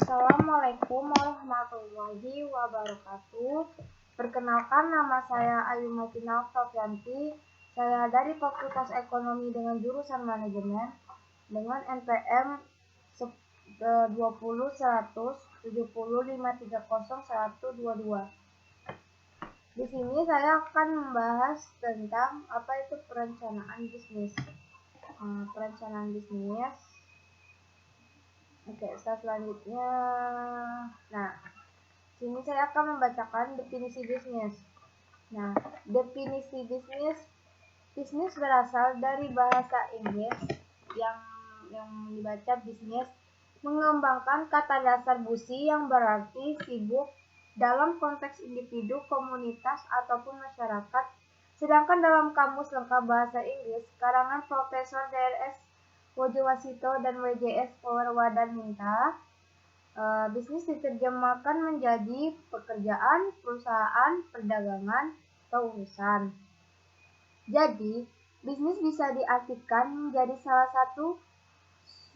Assalamualaikum warahmatullahi wabarakatuh. Perkenalkan, nama saya Ayu Martina Oktavianti. Saya dari Fakultas Ekonomi dengan jurusan Manajemen dengan NPM 20.170.530.122. Di sini saya akan membahas tentang apa itu perencanaan bisnis. Perencanaan bisnis. Oke, selanjutnya. Nah, sini saya akan membacakan definisi bisnis. Nah, definisi bisnis berasal dari bahasa Inggris yang dibaca bisnis, mengembangkan kata dasar busi yang berarti sibuk dalam konteks individu, komunitas, ataupun masyarakat. Sedangkan dalam Kamus Lengkap Bahasa Inggris karangan Profesor Drs. Wojowasito dan WJS Purwadarminta, bisnis diterjemahkan menjadi pekerjaan, perusahaan, perdagangan, atau urusan. Jadi, bisnis bisa diartikan menjadi salah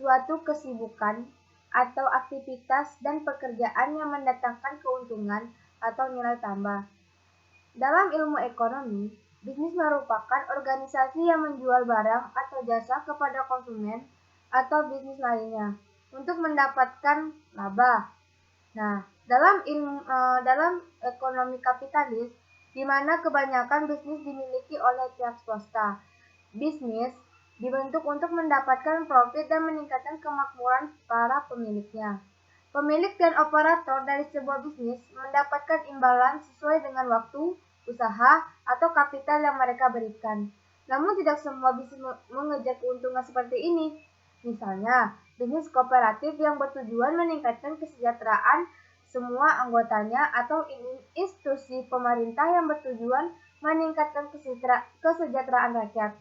suatu kesibukan atau aktivitas dan pekerjaan yang mendatangkan keuntungan atau nilai tambah. Dalam ilmu ekonomi, bisnis merupakan organisasi yang menjual barang atau jasa kepada konsumen atau bisnis lainnya untuk mendapatkan laba. Nah, dalam ekonomi kapitalis, di mana kebanyakan bisnis dimiliki oleh pihak swasta, bisnis dibentuk untuk mendapatkan profit dan meningkatkan kemakmuran para pemiliknya. Pemilik dan operator dari sebuah bisnis mendapatkan imbalan sesuai dengan waktu, usaha, atau kapital yang mereka berikan. Namun tidak semua bisnis mengejar keuntungan seperti ini. Misalnya, bisnis kooperatif yang bertujuan meningkatkan kesejahteraan semua anggotanya atau institusi pemerintah yang bertujuan meningkatkan kesejahteraan rakyat.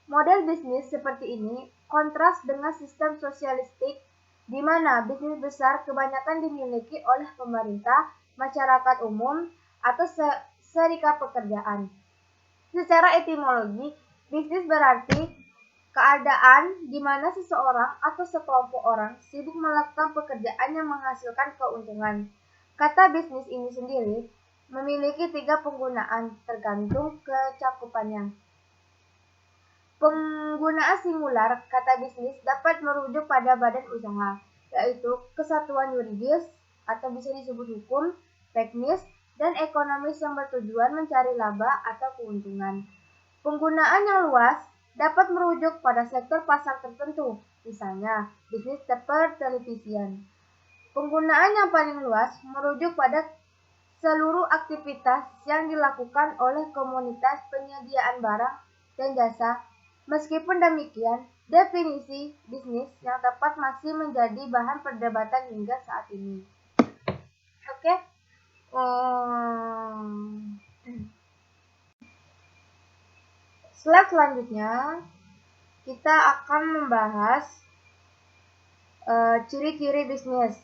Model bisnis seperti ini kontras dengan sistem sosialistik di mana bisnis besar kebanyakan dimiliki oleh pemerintah, masyarakat umum, atau serikat pekerjaan. Secara etimologi, bisnis berarti keadaan di mana seseorang atau sekelompok orang sibuk melakukan pekerjaan yang menghasilkan keuntungan. Kata bisnis ini sendiri memiliki 3 penggunaan tergantung kecakupannya. Penggunaan singular kata bisnis dapat merujuk pada badan usaha, yaitu kesatuan yuridis atau bisa disebut hukum, teknis, dan ekonomis yang bertujuan mencari laba atau keuntungan. Penggunaan yang luas dapat merujuk pada sektor pasar tertentu, misalnya bisnis pertelevisian. Penggunaan yang paling luas merujuk pada seluruh aktivitas yang dilakukan oleh komunitas penyediaan barang dan jasa. Meskipun demikian, definisi bisnis yang tepat masih menjadi bahan perdebatan hingga saat ini. Oke. Slide selanjutnya, kita akan membahas ciri-ciri bisnis.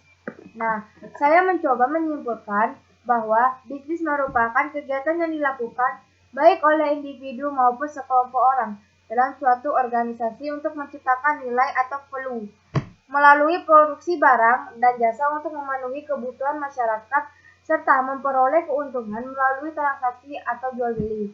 Nah, saya mencoba menyimpulkan bahwa bisnis merupakan kegiatan yang dilakukan baik oleh individu maupun sekelompok orang dalam suatu organisasi untuk menciptakan nilai atau value melalui produksi barang dan jasa untuk memenuhi kebutuhan masyarakat serta memperoleh keuntungan melalui transaksi atau jual beli.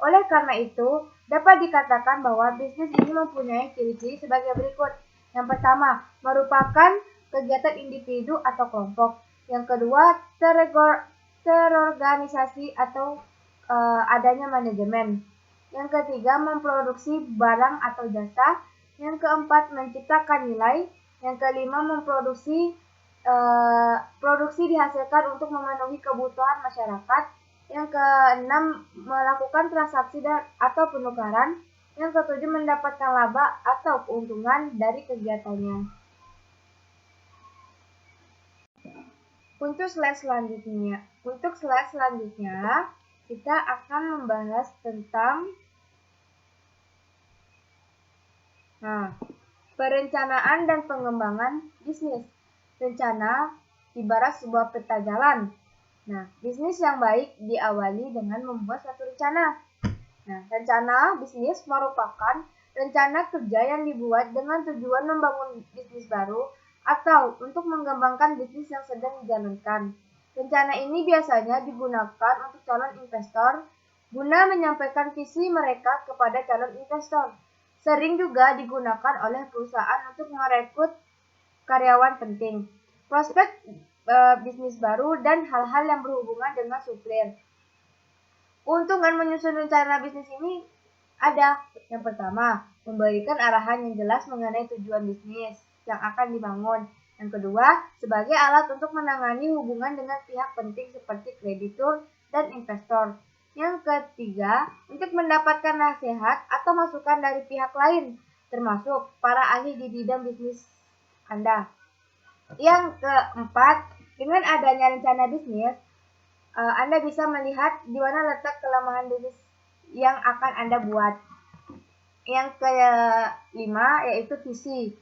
Oleh karena itu, dapat dikatakan bahwa bisnis ini mempunyai ciri-ciri sebagai berikut. Yang pertama, merupakan kegiatan individu atau kelompok. Yang kedua, terorganisasi atau adanya manajemen. Yang ketiga, memproduksi barang atau jasa. Yang keempat, menciptakan nilai. Yang kelima, produksi dihasilkan untuk memenuhi kebutuhan masyarakat. Yang keenam, melakukan transaksi atau penukaran. Yang ketujuh, mendapatkan laba atau keuntungan dari kegiatannya. Untuk slide selanjutnya, kita akan membahas tentang perencanaan dan pengembangan bisnis. Rencana ibarat sebuah peta jalan. Nah, bisnis yang baik diawali dengan membuat suatu rencana. Nah, rencana bisnis merupakan rencana kerja yang dibuat dengan tujuan membangun bisnis baru atau untuk mengembangkan bisnis yang sedang dijalankan. Rencana ini biasanya digunakan untuk calon investor guna menyampaikan visi mereka kepada calon investor. Sering juga digunakan oleh perusahaan untuk merekrut karyawan penting, prospek bisnis baru, dan hal-hal yang berhubungan dengan supplier. Keuntungan menyusun rencana bisnis ini ada. Yang pertama, memberikan arahan yang jelas mengenai tujuan bisnis yang akan dibangun. Yang kedua, sebagai alat untuk menangani hubungan dengan pihak penting seperti kreditur dan investor. Yang ketiga, untuk mendapatkan nasihat atau masukan dari pihak lain, termasuk para ahli di bidang bisnis Anda. Yang keempat, dengan adanya rencana bisnis, Anda bisa melihat di mana letak kelemahan bisnis yang akan Anda buat. Yang kelima yaitu visi,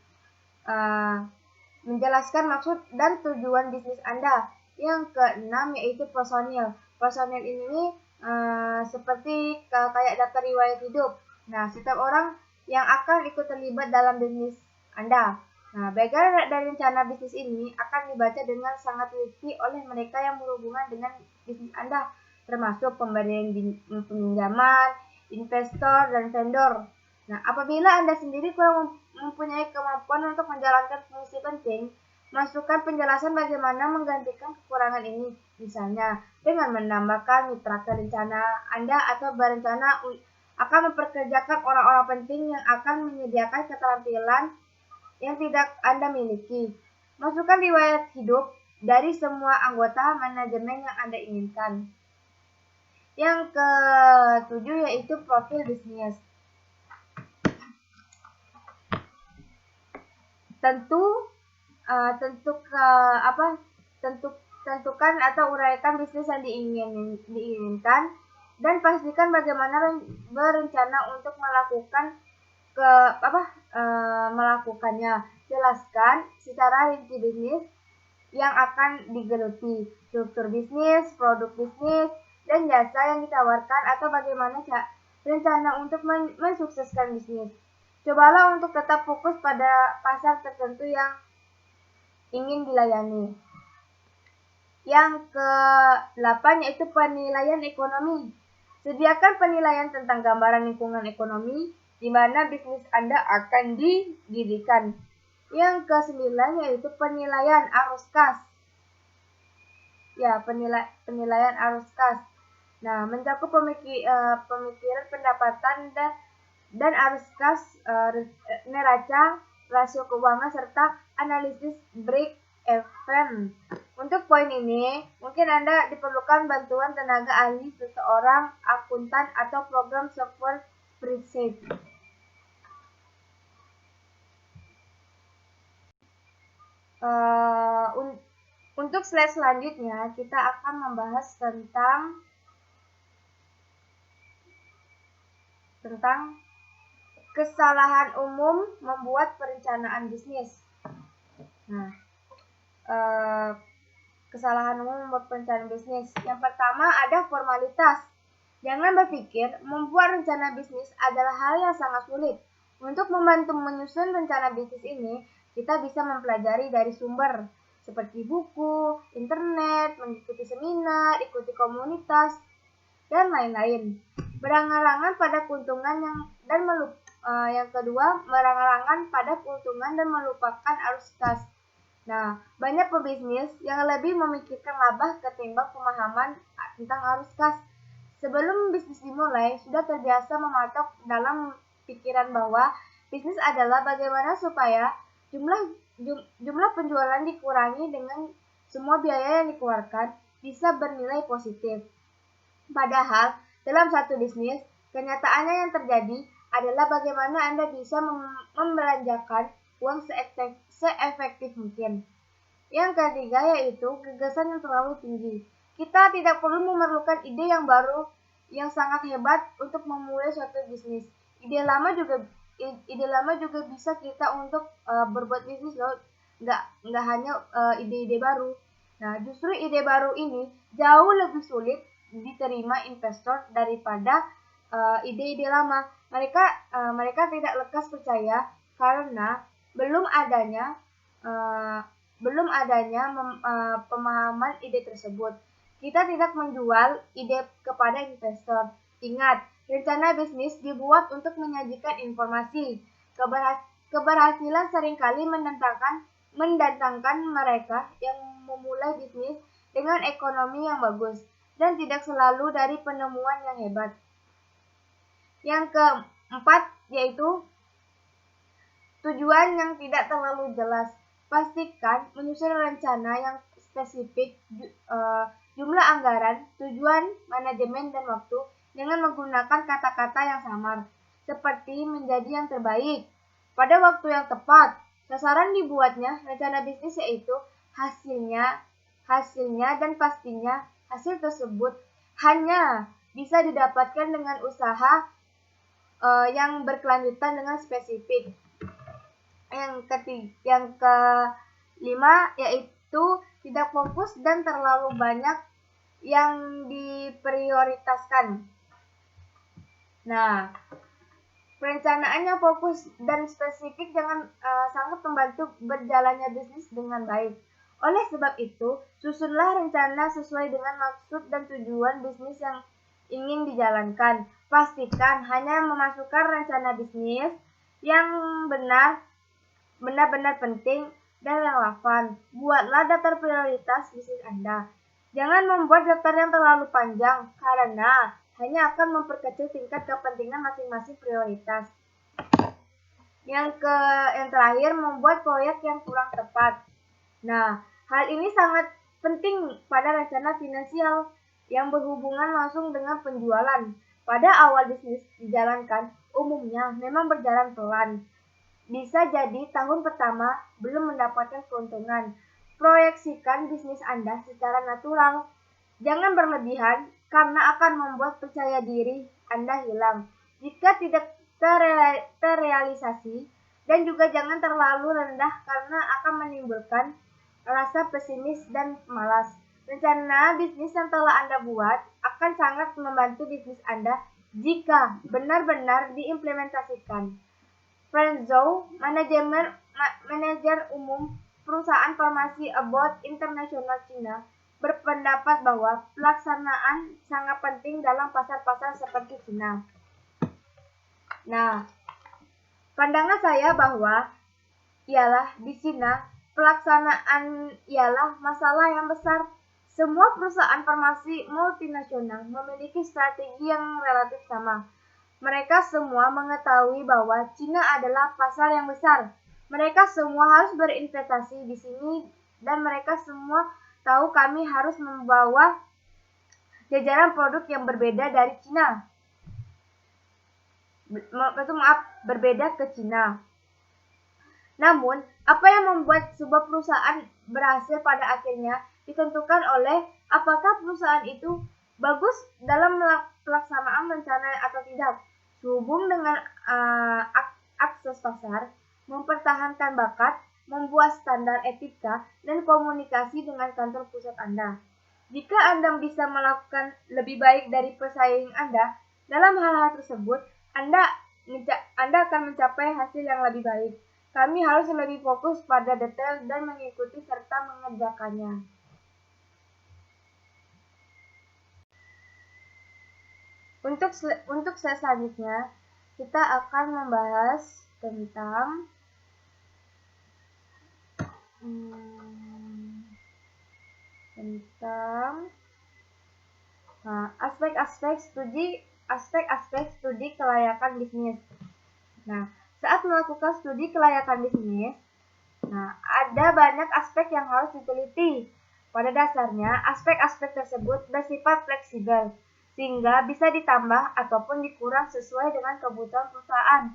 menjelaskan maksud dan tujuan bisnis Anda. Yang keenam yaitu personil. Personil ini seperti kayak daftar riwayat hidup. Nah, setiap orang yang akan ikut terlibat dalam bisnis Anda. Nah, background dari rencana bisnis ini akan dibaca dengan sangat teliti oleh mereka yang berhubungan dengan bisnis Anda, termasuk pemberian pinjaman, investor, dan vendor. Nah, apabila Anda sendiri kurang mempunyai kemampuan untuk menjalankan fungsi penting, masukkan penjelasan bagaimana menggantikan kekurangan ini, misalnya dengan menambahkan mitra ke rencana Anda atau berencana akan memperkerjakan orang-orang penting yang akan menyediakan keterampilan yang tidak Anda miliki. Masukkan riwayat hidup dari semua anggota manajemen yang Anda inginkan. Yang ketujuh yaitu profil bisnis. Tentukan atau uraikan bisnis yang diinginkan dan pastikan bagaimana berencana untuk melakukannya. Jelaskan secara rinci bisnis yang akan digeluti, struktur bisnis, produk bisnis, dan jasa yang ditawarkan atau bagaimana rencana untuk mensukseskan bisnis. Cobalah untuk tetap fokus pada pasar tertentu yang ingin dilayani. Yang ke-8 yaitu penilaian ekonomi. Sediakan penilaian tentang gambaran lingkungan ekonomi di mana bisnis Anda akan didirikan. Yang ke-9 yaitu penilaian arus kas. Ya, penilaian arus kas. Nah, mencakup pemikiran pendapatan dan arus kas, neraca, rasio keuangan, serta analisis break even. Untuk poin ini, mungkin Anda diperlukan bantuan tenaga ahli seseorang akuntan atau program software spreadsheet. Untuk slide selanjutnya, kita akan membahas tentang kesalahan umum membuat perencanaan bisnis. Nah, kesalahan umum membuat perencanaan bisnis. Yang pertama ada formalitas. Jangan berpikir membuat rencana bisnis adalah hal yang sangat sulit. Untuk membantu menyusun rencana bisnis ini, kita bisa mempelajari dari sumber seperti buku, internet, mengikuti seminar, ikuti komunitas, dan lain-lain. Berangan-angan pada keuntungan yang kedua, berangan-angan pada keuntungan dan melupakan arus kas. Nah, banyak pebisnis yang lebih memikirkan laba ketimbang pemahaman tentang arus kas. Sebelum bisnis dimulai, sudah terbiasa mematok dalam pikiran bahwa bisnis adalah bagaimana supaya jumlah penjualan dikurangi dengan semua biaya yang dikeluarkan bisa bernilai positif. Padahal, dalam satu bisnis, kenyataannya yang terjadi adalah bagaimana Anda bisa membelanjakan uang seefektif mungkin. Yang ketiga yaitu gagasan yang terlalu tinggi. Kita tidak perlu memerlukan ide yang baru yang sangat hebat untuk memulai suatu bisnis. Ide lama juga bisa kita untuk berbuat bisnis loh. Nggak hanya ide-ide baru. Nah, justru ide baru ini jauh lebih sulit diterima investor daripada ide-ide lama. Mereka tidak lekas percaya karena belum adanya belum adanya pemahaman ide tersebut. Kita tidak menjual ide kepada investor. Ingat, rencana bisnis dibuat untuk menyajikan informasi. Keberhasilan seringkali mendatangkan mereka yang memulai bisnis dengan ekonomi yang bagus dan tidak selalu dari penemuan yang hebat. Yang keempat yaitu tujuan yang tidak terlalu jelas. Pastikan menyusun rencana yang spesifik, jumlah anggaran, tujuan, manajemen, dan waktu dengan menggunakan kata-kata yang samar, seperti menjadi yang terbaik, pada waktu yang tepat. Sasaran dibuatnya rencana bisnis yaitu hasilnya dan pastinya hasil tersebut hanya bisa didapatkan dengan usaha yang berkelanjutan dengan spesifik. Yang kelima yaitu tidak fokus dan terlalu banyak yang diprioritaskan. Nah, perencanaan yang fokus dan spesifik sangat membantu berjalannya bisnis dengan baik. Oleh sebab itu, susunlah rencana sesuai dengan maksud dan tujuan bisnis yang ingin dijalankan. Pastikan hanya memasukkan rencana bisnis yang benar-benar penting dan relevan. Buatlah daftar prioritas bisnis Anda. Jangan membuat daftar yang terlalu panjang karena hanya akan memperkecil tingkat kepentingan masing-masing prioritas. Yang terakhir, membuat proyek yang kurang tepat. Nah, hal ini sangat penting pada rencana finansial yang berhubungan langsung dengan penjualan. Pada awal bisnis dijalankan, umumnya memang berjalan pelan. Bisa jadi tahun pertama belum mendapatkan keuntungan. Proyeksikan bisnis Anda secara natural. Jangan berlebihan karena akan membuat percaya diri Anda hilang jika tidak terrealisasi, dan juga jangan terlalu rendah karena akan menimbulkan rasa pesimis dan malas. Rencana bisnis yang telah Anda buat akan sangat membantu bisnis Anda jika benar-benar diimplementasikan. Franzou, manajer umum perusahaan farmasi Abbott International China, berpendapat bahwa pelaksanaan sangat penting dalam pasar-pasar seperti China. Nah, pandangan saya bahwa ialah di China pelaksanaan ialah masalah yang besar. Semua perusahaan farmasi multinasional memiliki strategi yang relatif sama. Mereka semua mengetahui bahwa China adalah pasar yang besar. Mereka semua harus berinvestasi di sini dan mereka semua tahu kami harus membawa jajaran produk yang berbeda dari China. Berbeda ke China. Namun, apa yang membuat sebuah perusahaan berhasil pada akhirnya ditentukan oleh apakah perusahaan itu bagus dalam pelaksanaan rencana atau tidak. Sehubung dengan akses pasar, mempertahankan bakat, membuat standar etika, dan komunikasi dengan kantor pusat Anda. Jika Anda bisa melakukan lebih baik dari pesaing Anda dalam hal-hal tersebut, Anda akan mencapai hasil yang lebih baik. Kami harus lebih fokus pada detail dan mengikuti serta mengerjakannya. Untuk slide selanjutnya, kita akan membahas tentang aspek-aspek studi kelayakan bisnis. Nah, saat melakukan studi kelayakan bisnis, ada banyak aspek yang harus diteliti. Pada dasarnya, aspek-aspek tersebut bersifat fleksibel, sehingga bisa ditambah ataupun dikurang sesuai dengan kebutuhan perusahaan.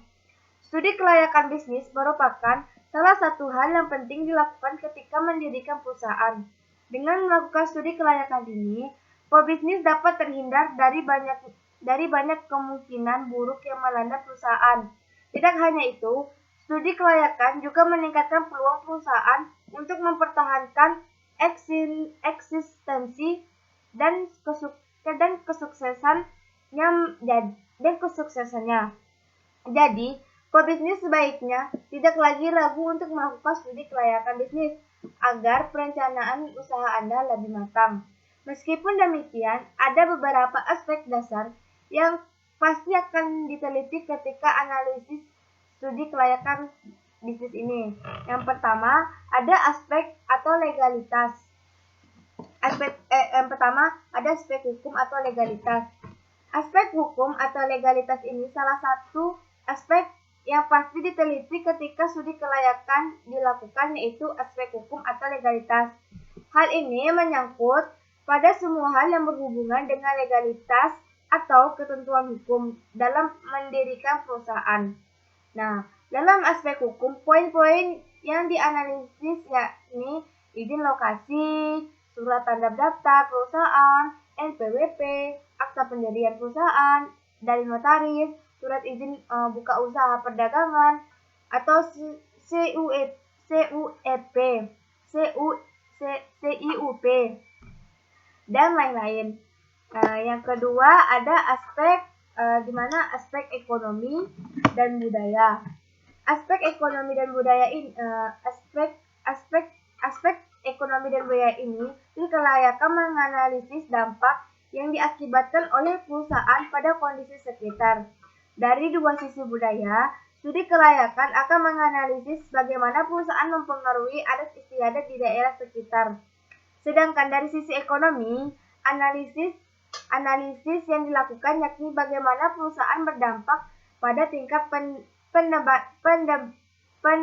Studi kelayakan bisnis merupakan salah satu hal yang penting dilakukan ketika mendirikan perusahaan. Dengan melakukan studi kelayakan ini, pebisnis dapat terhindar dari banyak kemungkinan buruk yang melanda perusahaan. Tidak hanya itu, studi kelayakan juga meningkatkan peluang perusahaan untuk mempertahankan eksistensi dan kesuksesannya. Jadi, Pebisnis sebaiknya tidak lagi ragu untuk melakukan studi kelayakan bisnis agar perencanaan usaha Anda lebih matang. Meskipun demikian, ada beberapa aspek dasar yang pasti akan diteliti ketika analisis studi kelayakan bisnis ini. Yang pertama, ada aspek atau legalitas. Yang pertama, ada aspek hukum atau legalitas. Aspek hukum atau legalitas ini salah satu aspek yang pasti diteliti ketika studi kelayakan dilakukan, yaitu aspek hukum atau legalitas. Hal ini menyangkut pada semua hal yang berhubungan dengan legalitas atau ketentuan hukum dalam mendirikan perusahaan. Nah, dalam aspek hukum, poin-poin yang dianalisis yakni izin lokasi, surat tanda daftar perusahaan, NPWP, akta pendirian perusahaan dari notaris, surat izin buka usaha perdagangan atau CIUP dan lain-lain. Yang kedua ada aspek di mana aspek ekonomi dan budaya. Aspek ekonomi dan budaya ini aspek ekonomi dan budaya ini kelayakan menganalisis dampak yang diakibatkan oleh perusahaan pada kondisi sekitar. Dari dua sisi budaya, studi kelayakan akan menganalisis bagaimana perusahaan mempengaruhi adat istiadat di daerah sekitar. Sedangkan dari sisi ekonomi, analisis yang dilakukan yakni bagaimana perusahaan berdampak pada tingkat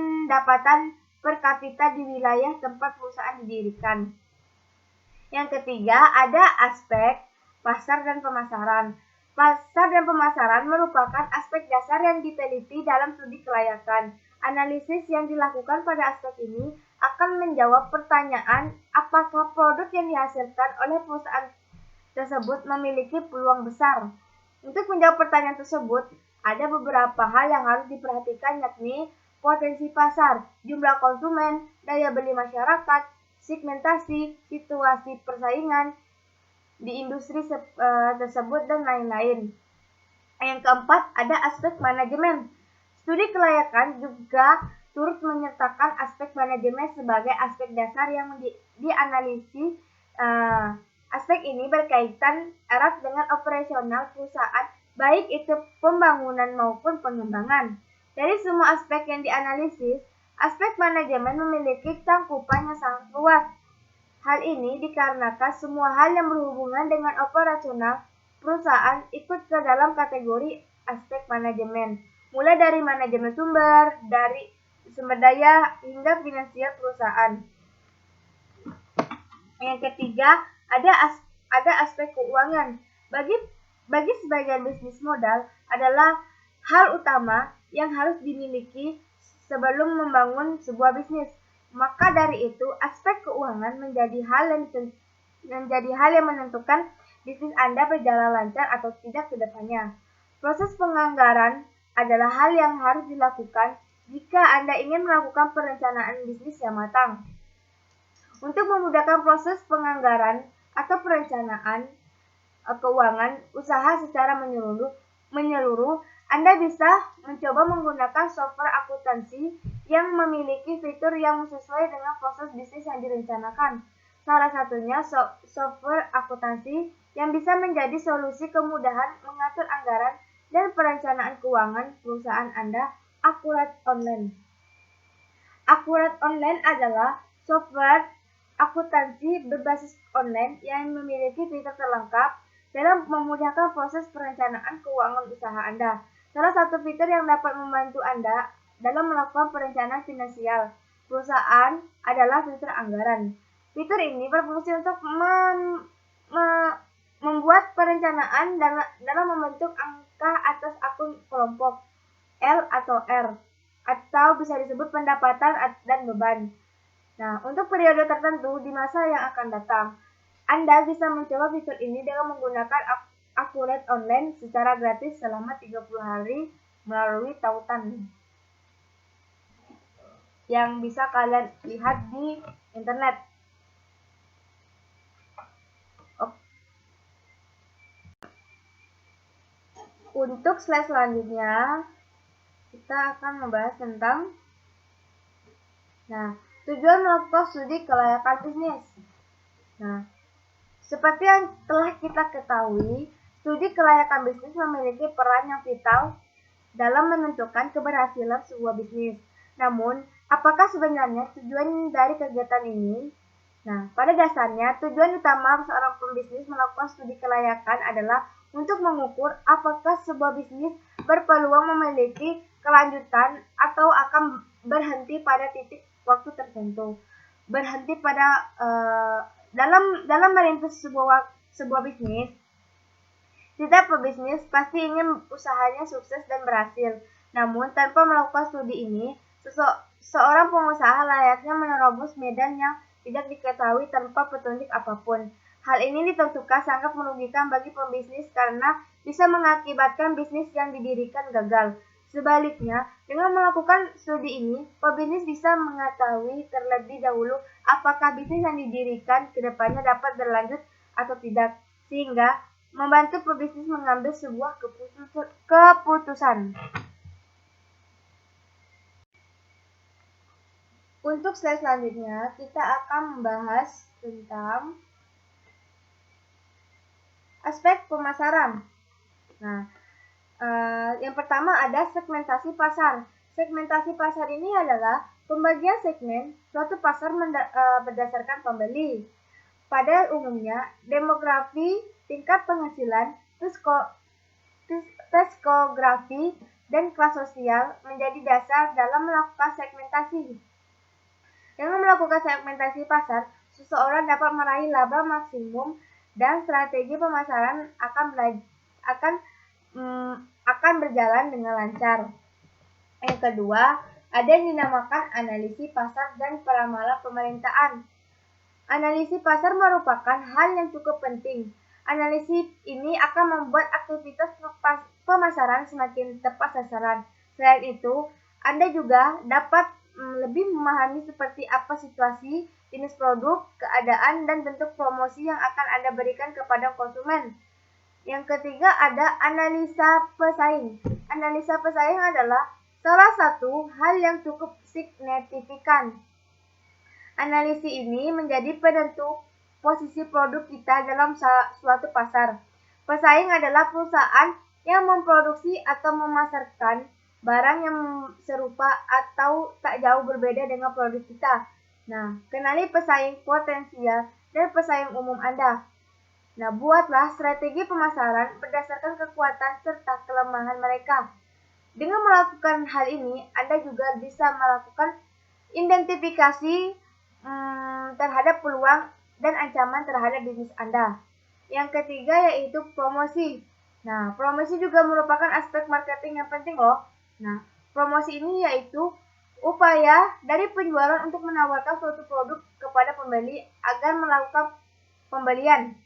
pendapatan per kapita di wilayah tempat perusahaan didirikan. Yang ketiga, ada aspek pasar dan pemasaran. Pasar dan pemasaran merupakan aspek dasar yang diteliti dalam studi kelayakan. Analisis yang dilakukan pada aspek ini akan menjawab pertanyaan apakah produk yang dihasilkan oleh perusahaan tersebut memiliki peluang besar. Untuk menjawab pertanyaan tersebut, ada beberapa hal yang harus diperhatikan yakni potensi pasar, jumlah konsumen, daya beli masyarakat, segmentasi, situasi persaingan di industri tersebut, dan lain-lain. Yang keempat, ada aspek manajemen. Studi kelayakan juga turut menyertakan aspek manajemen sebagai aspek dasar yang dianalisis. Aspek ini berkaitan erat dengan operasional perusahaan, baik itu pembangunan maupun pengembangan. Dari semua aspek yang dianalisis, aspek manajemen memiliki cangkupan yang sangat luas. Hal ini dikarenakan semua hal yang berhubungan dengan operasional perusahaan ikut ke dalam kategori aspek manajemen, mulai dari manajemen sumber daya hingga finansial perusahaan. Yang ketiga, ada aspek keuangan. Bagi sebagian bisnis modal adalah hal utama yang harus dimiliki sebelum membangun sebuah bisnis. Maka dari itu, aspek keuangan menjadi hal yang menentukan bisnis Anda berjalan lancar atau tidak ke depannya. Proses penganggaran adalah hal yang harus dilakukan jika Anda ingin melakukan perencanaan bisnis yang matang. Untuk memudahkan proses penganggaran atau perencanaan keuangan usaha secara menyeluruh, Anda bisa mencoba menggunakan software akuntansi yang memiliki fitur yang sesuai dengan proses bisnis yang direncanakan. Salah satunya software akuntansi yang bisa menjadi solusi kemudahan mengatur anggaran dan perencanaan keuangan perusahaan Anda, Accurate Online. Accurate Online adalah software akuntansi berbasis online yang memiliki fitur terlengkap dalam memudahkan proses perencanaan keuangan usaha Anda. Salah satu fitur yang dapat membantu Anda dalam melakukan perencanaan finansial perusahaan adalah fitur anggaran. Fitur ini berfungsi untuk membuat perencanaan dalam membentuk angka atas akun kelompok L atau R, atau bisa disebut pendapatan dan beban. Nah, untuk periode tertentu di masa yang akan datang, Anda bisa mencoba fitur ini dengan menggunakan Accurate Online secara gratis selama 30 hari melalui tautan yang bisa kalian lihat di internet. Untuk slide selanjutnya, kita akan membahas tentang tujuan melakukan studi kelayakan bisnis. Nah, seperti yang telah kita ketahui, studi kelayakan bisnis memiliki peran yang vital dalam menentukan keberhasilan sebuah bisnis. Namun, apakah sebenarnya tujuan dari kegiatan ini? Nah, pada dasarnya, tujuan utama seorang pembisnis melakukan studi kelayakan adalah untuk mengukur apakah sebuah bisnis berpeluang memiliki kelanjutan atau akan berhenti pada titik waktu tertentu. Berhenti pada dalam merintis sebuah bisnis, setiap pebisnis pasti ingin usahanya sukses dan berhasil. Namun, tanpa melakukan studi ini, seorang pengusaha layaknya menerobos medan yang tidak diketahui tanpa petunjuk apapun. Hal ini ditentukan sangat merugikan bagi pembisnis karena bisa mengakibatkan bisnis yang didirikan gagal. Sebaliknya, dengan melakukan studi ini, pebisnis bisa mengetahui terlebih dahulu apakah bisnis yang didirikan ke depannya dapat berlanjut atau tidak, sehingga membantu pebisnis mengambil sebuah keputusan. Untuk slide selanjutnya, kita akan membahas tentang aspek pemasaran. Yang pertama ada segmentasi pasar. Segmentasi pasar ini adalah pembagian segmen suatu pasar berdasarkan pembeli. Pada umumnya, demografi, tingkat penghasilan, psikografi, dan kelas sosial menjadi dasar dalam melakukan segmentasi. Dengan melakukan segmentasi pasar, seseorang dapat meraih laba maksimum dan strategi pemasaran akan berjalan dengan lancar. Yang kedua, ada yang dinamakan analisis pasar dan peramalan pemerintahan. Analisis pasar merupakan hal yang cukup penting. Analisis ini akan membuat aktivitas pemasaran semakin tepat sasaran. Selain itu, Anda juga dapat lebih memahami seperti apa situasi, jenis produk, keadaan, dan bentuk promosi yang akan Anda berikan kepada konsumen. Yang ketiga ada analisa pesaing. Analisa pesaing adalah salah satu hal yang cukup signifikan. Analisis ini menjadi penentu posisi produk kita dalam suatu pasar. Pesaing adalah perusahaan yang memproduksi atau memasarkan barang yang serupa atau tak jauh berbeda dengan produk kita. Kenali pesaing potensial dan pesaing umum Anda. Buatlah strategi pemasaran berdasarkan kekuatan serta kelemahan mereka. Dengan melakukan hal ini, Anda juga bisa melakukan identifikasi terhadap peluang dan ancaman terhadap bisnis Anda. Yang ketiga yaitu promosi. Promosi juga merupakan aspek marketing yang penting loh. Promosi ini yaitu upaya dari penjualan untuk menawarkan suatu produk kepada pembeli agar melakukan pembelian.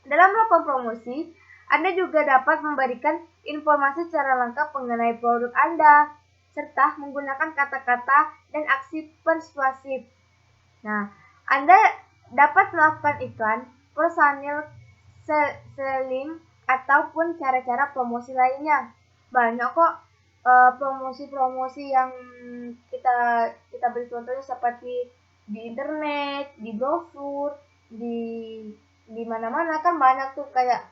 Dalam melakukan promosi, Anda juga dapat memberikan informasi secara lengkap mengenai produk Anda, serta menggunakan kata-kata dan aksi persuasif. Anda dapat melakukan iklan, personal selling, ataupun cara-cara promosi lainnya. Banyak kok promosi-promosi yang kita beri contohnya seperti di internet, di brosur, di mana-mana kan banyak tuh kayak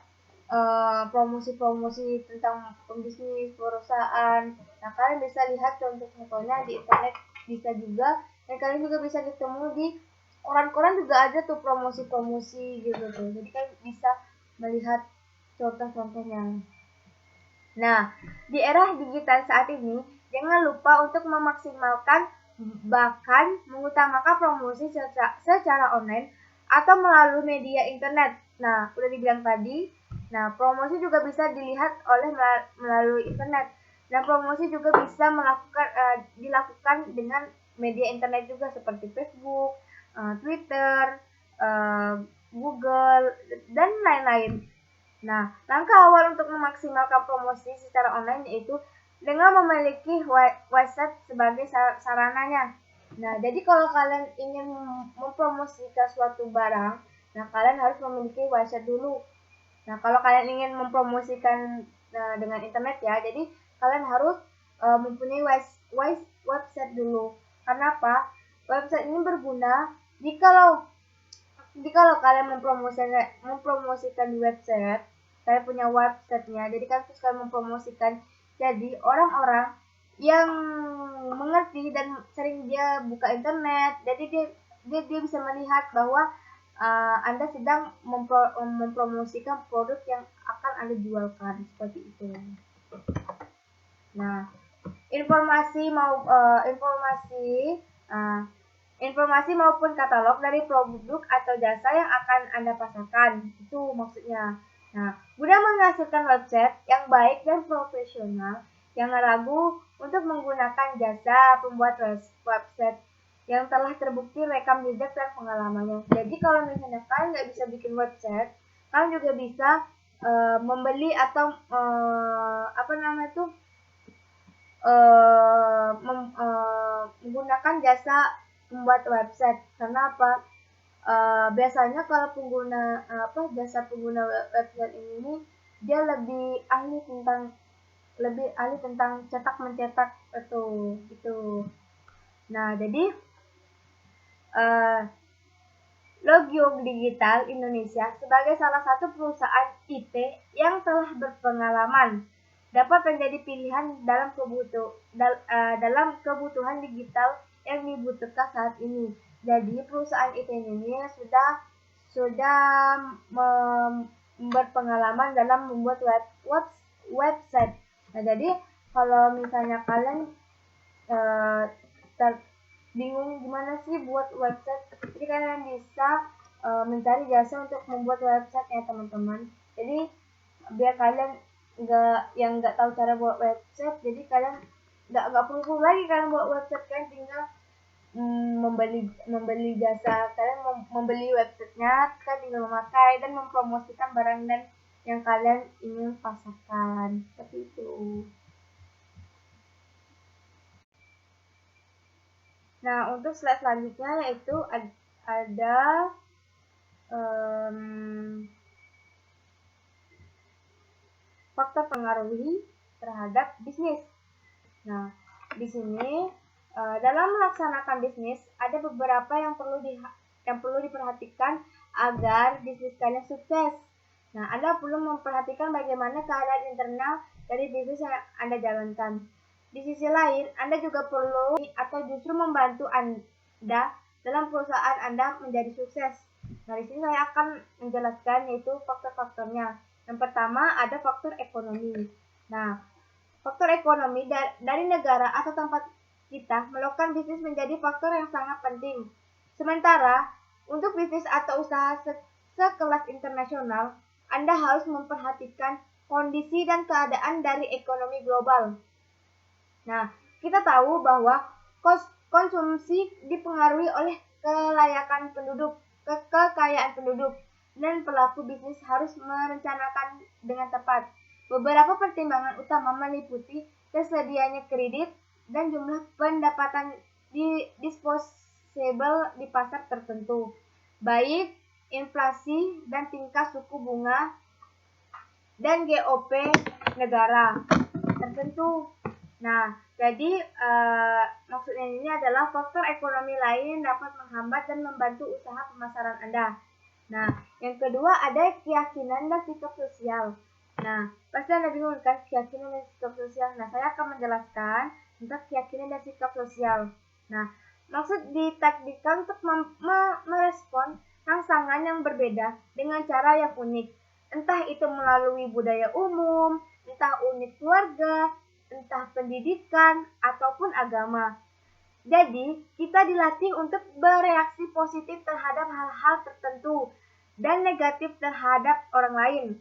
promosi-promosi tentang pembisnis perusahaan. Kalian bisa lihat contoh-contohnya di internet, bisa juga, dan kalian juga bisa ketemu di koran-koran juga ada tuh promosi-promosi gitu tuh. Jadi kalian bisa melihat contoh-contohnya. Di era digital saat ini, jangan lupa untuk memaksimalkan bahkan mengutamakan promosi secara online atau melalui media internet. Udah dibilang tadi. Promosi juga bisa dilihat melalui internet. Promosi juga bisa dilakukan dengan media internet juga seperti Facebook, Twitter, Google, dan lain-lain. Langkah awal untuk memaksimalkan promosi secara online yaitu dengan memiliki website sebagai sarananya. Jadi kalau kalian ingin mempromosikan suatu barang, kalian harus memiliki website dulu. Kalau kalian ingin mempromosikan dengan internet ya, jadi kalian harus mempunyai website dulu. Karena apa? Website ini berguna jikalau kalian mempromosikan di website, kalian punya websitenya, jadi kan terus kalian mempromosikan, jadi orang-orang yang mengerti dan sering dia buka internet, jadi dia bisa melihat bahwa Anda sedang mempromosikan produk yang akan Anda jualkan, seperti itu. Nah, informasi maupun katalog dari produk atau jasa yang akan Anda pasarkan, itu maksudnya. Nah, guna menghasilkan website yang baik dan profesional, jangan ragu untuk menggunakan jasa pembuat website yang telah terbukti rekam jejak dan pengalamannya. Jadi kalau misalnya kalian nggak bisa bikin website, kalian juga bisa membeli atau menggunakan jasa membuat website. Karena apa? Biasanya kalau jasa pengguna website ini dia lebih ahli tentang cetak mencetak itu. Nah, jadi Logio Digital Indonesia sebagai salah satu perusahaan IT yang telah berpengalaman dapat menjadi pilihan dalam kebutuhan digital yang dibutuhkan saat ini. Jadi perusahaan IT ini sudah berpengalaman dalam membuat website. Nah, jadi kalau misalnya kalian bingung gimana sih buat website, jadi kalian bisa mencari jasa untuk membuat website ya teman-teman. Jadi biar kalian nggak tahu cara buat website, jadi kalian nggak perlu lagi kalian buat website, kalian tinggal membeli jasa, kalian membeli websitenya, kalian tinggal memakai dan mempromosikan barang dan yang kalian ingin pasarkan, seperti itu. Nah, untuk slide selanjutnya yaitu ada faktor pengaruhi terhadap bisnis. Nah, di sini dalam melaksanakan bisnis ada beberapa yang perlu diperhatikan agar bisnis kalian sukses. Nah, Anda perlu memperhatikan bagaimana keadaan internal dari bisnis yang Anda jalankan. Di sisi lain, Anda juga perlu atau justru membantu Anda dalam perusahaan Anda menjadi sukses. Nah, di sini saya akan menjelaskan yaitu faktor-faktornya. Yang pertama ada faktor ekonomi. Nah, faktor ekonomi dari negara atau tempat kita melakukan bisnis menjadi faktor yang sangat penting. Sementara, untuk bisnis atau usaha sekelas internasional, Anda harus memperhatikan kondisi dan keadaan dari ekonomi global. Nah, kita tahu bahwa konsumsi dipengaruhi oleh kekayaan penduduk, dan pelaku bisnis harus merencanakan dengan tepat. Beberapa pertimbangan utama meliputi tersedianya kredit dan jumlah pendapatan disposable di pasar tertentu, baik inflasi dan tingkat suku bunga dan GOP negara tertentu. Nah, jadi maksudnya ini adalah faktor ekonomi lain dapat menghambat dan membantu usaha pemasaran Anda. Nah, yang kedua ada keyakinan dan sikap sosial. Nah, pasti Anda bingung kan keyakinan dan sikap sosial. Nah, saya akan menjelaskan tentang keyakinan dan sikap sosial. Nah, maksud ditakdirkan untuk merespon rangsangan yang berbeda dengan cara yang unik. Entah itu melalui budaya umum, entah unik keluarga, entah pendidikan, ataupun agama. Jadi, kita dilatih untuk bereaksi positif terhadap hal-hal tertentu dan negatif terhadap orang lain.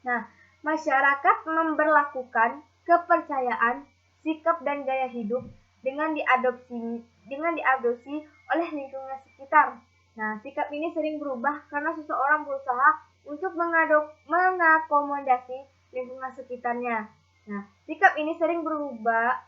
Nah, masyarakat memberlakukan kepercayaan, sikap dan gaya hidup dengan diadopsi oleh lingkungan sekitar. Nah, sikap ini sering berubah karena seseorang berusaha untuk mengakomodasi lingkungan sekitarnya. Nah, sikap ini sering berubah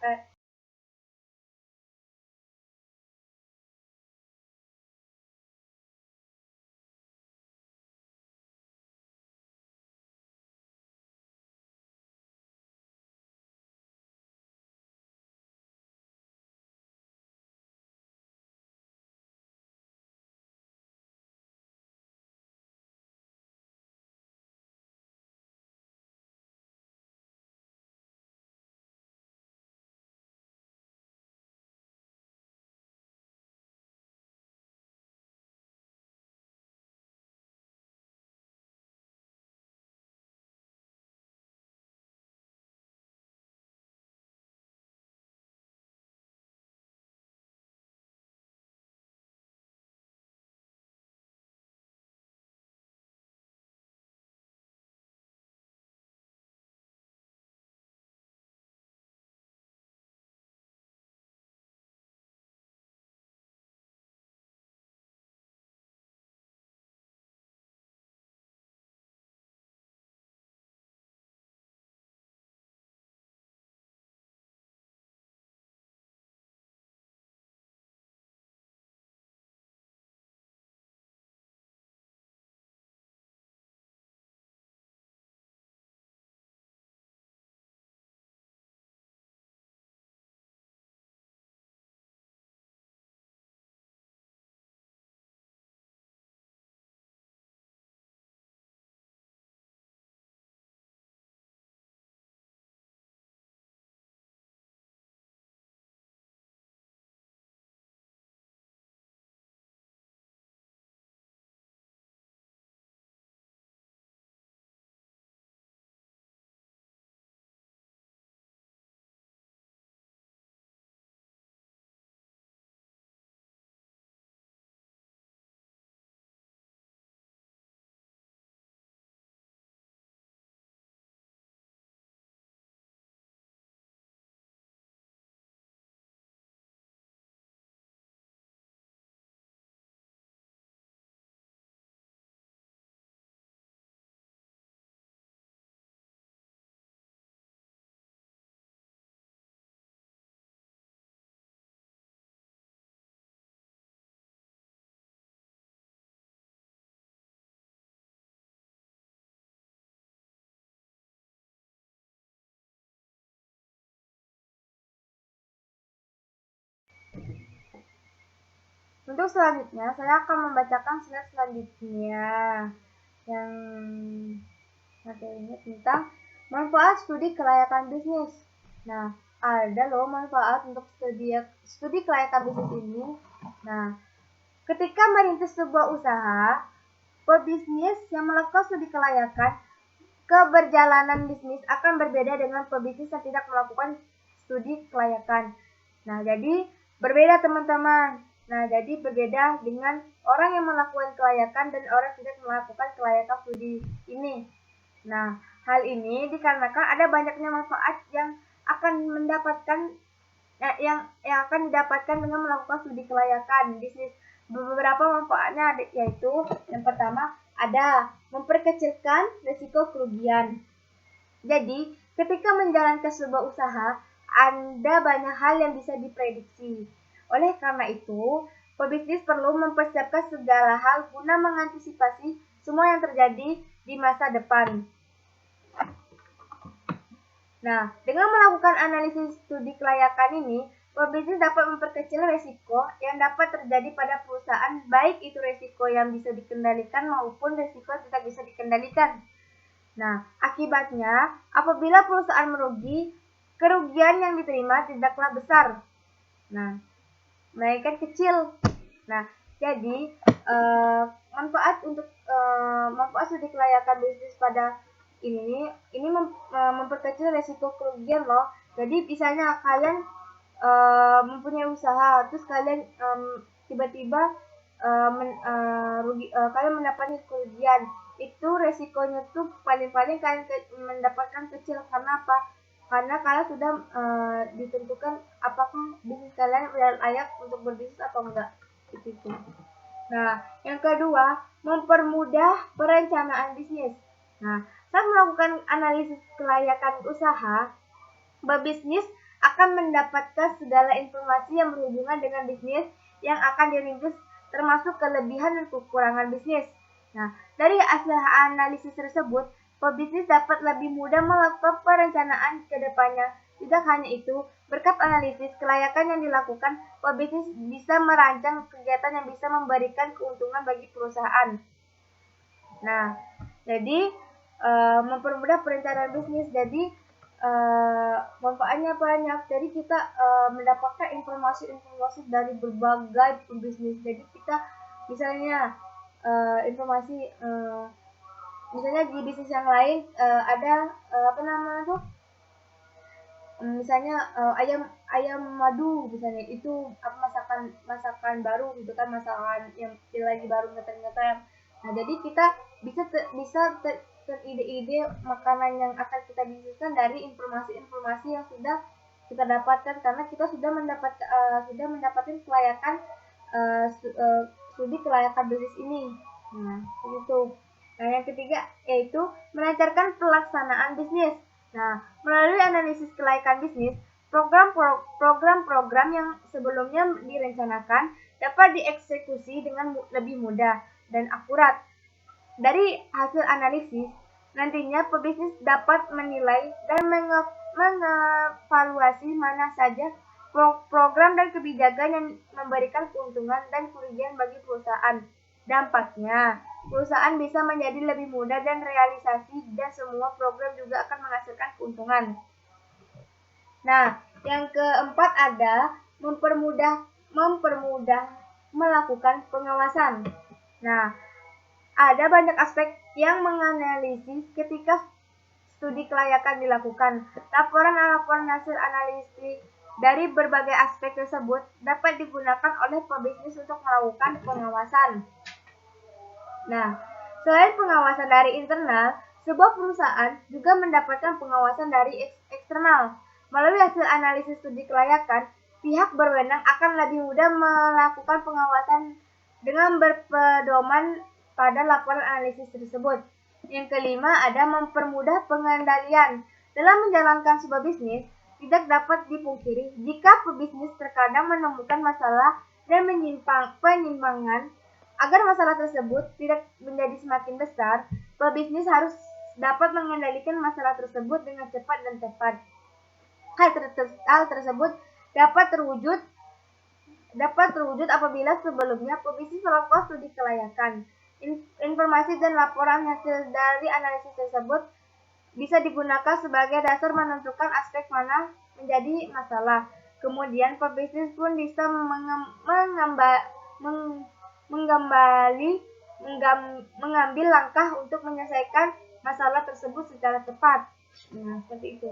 Untuk selanjutnya, saya akan membacakan slide selanjutnya yang materinya tentang manfaat studi kelayakan bisnis. Nah, ada loh manfaat untuk studi kelayakan bisnis ini. Nah, ketika merintis sebuah usaha, pebisnis yang melakukan studi kelayakan, keberjalanan bisnis akan berbeda dengan pebisnis yang tidak melakukan studi kelayakan. Nah, jadi berbeda teman-teman. Nah, jadi berbeda dengan orang yang melakukan kelayakan dan orang yang tidak melakukan kelayakan studi ini. Nah, hal ini dikarenakan ada banyaknya manfaat yang akan didapatkan dengan melakukan studi kelayakan bisnis. Beberapa manfaatnya yaitu yang pertama ada memperkecilkan risiko kerugian. Jadi, ketika menjalankan sebuah usaha, ada banyak hal yang bisa diprediksi. Oleh karena itu, pebisnis perlu mempersiapkan segala hal guna mengantisipasi semua yang terjadi di masa depan. Nah, dengan melakukan analisis studi kelayakan ini, pebisnis dapat memperkecil risiko yang dapat terjadi pada perusahaan, baik itu risiko yang bisa dikendalikan maupun risiko yang tidak bisa dikendalikan. Nah, akibatnya, apabila perusahaan merugi, kerugian yang diterima tidaklah besar. Nah, melainkan kecil. Nah, jadi manfaat studi kelayakan bisnis pada ini memperkecil resiko kerugian loh. Jadi misalnya kalian mempunyai usaha, terus kalian tiba-tiba kalian mendapatkan kerugian, itu resikonya tuh paling-paling kalian mendapatkan kecil. Karena apa? Karena kalian sudah ditentukan apakah bisnis kalian layak untuk berbisnis atau enggak. Itu. Nah, yang kedua, mempermudah perencanaan bisnis. Nah, saat melakukan analisis kelayakan usaha, pebisnis akan mendapatkan segala informasi yang berhubungan dengan bisnis yang akan dirintis, termasuk kelebihan dan kekurangan bisnis. Nah, dari hasil analisis tersebut, pebisnis dapat lebih mudah melakukan perencanaan ke depannya. Tidak hanya itu, berkat analisis kelayakan yang dilakukan, pebisnis bisa merancang kegiatan yang bisa memberikan keuntungan bagi perusahaan. Nah, jadi mempermudah perencanaan bisnis. Jadi manfaatnya banyak. Jadi kita mendapatkan informasi dari berbagai pebisnis. Jadi kita misalnya informasi misalnya di bisnis yang lain ada misalnya ayam madu, misalnya itu masakan baru gitu kan, masakan yang lagi baru ngetren. Nah, jadi kita bisa teride-ide makanan yang akan kita bisniskan dari informasi-informasi yang sudah kita dapatkan, karena kita sudah mendapatkan kelayakan studi kelayakan bisnis ini. Nah, begitu. Nah, yang ketiga yaitu melancarkan pelaksanaan bisnis. Nah, melalui analisis kelayakan bisnis, program-program yang sebelumnya direncanakan dapat dieksekusi dengan lebih mudah dan akurat. Dari hasil analisis, nantinya pebisnis dapat menilai dan mengevaluasi mana saja program dan kebijakan yang memberikan keuntungan dan kerugian bagi perusahaan. Dampaknya, perusahaan bisa menjadi lebih mudah dan realisasi, dan semua program juga akan menghasilkan keuntungan. Nah, yang keempat ada mempermudah melakukan pengawasan. Nah, ada banyak aspek yang menganalisis ketika studi kelayakan dilakukan. Laporan hasil analisis dari berbagai aspek tersebut dapat digunakan oleh pebisnis untuk melakukan pengawasan. Nah, selain pengawasan dari internal, sebuah perusahaan juga mendapatkan pengawasan dari eksternal. Melalui hasil analisis studi kelayakan, pihak berwenang akan lebih mudah melakukan pengawasan dengan berpedoman pada laporan analisis tersebut. Yang kelima ada mempermudah pengendalian. Dalam menjalankan sebuah bisnis, tidak dapat dipungkiri jika pebisnis terkadang menemukan masalah dan penyimpangan. Agar masalah tersebut tidak menjadi semakin besar, pebisnis harus dapat mengendalikan masalah tersebut dengan cepat dan tepat. Hal tersebut dapat terwujud dapat terwujud apabila sebelumnya pebisnis melakukan studi kelayakan. Informasi dan laporan hasil dari analisis tersebut bisa digunakan sebagai dasar menentukan aspek mana menjadi masalah. Kemudian pebisnis pun bisa mengambil langkah untuk menyelesaikan masalah tersebut secara tepat. Nah, seperti itu.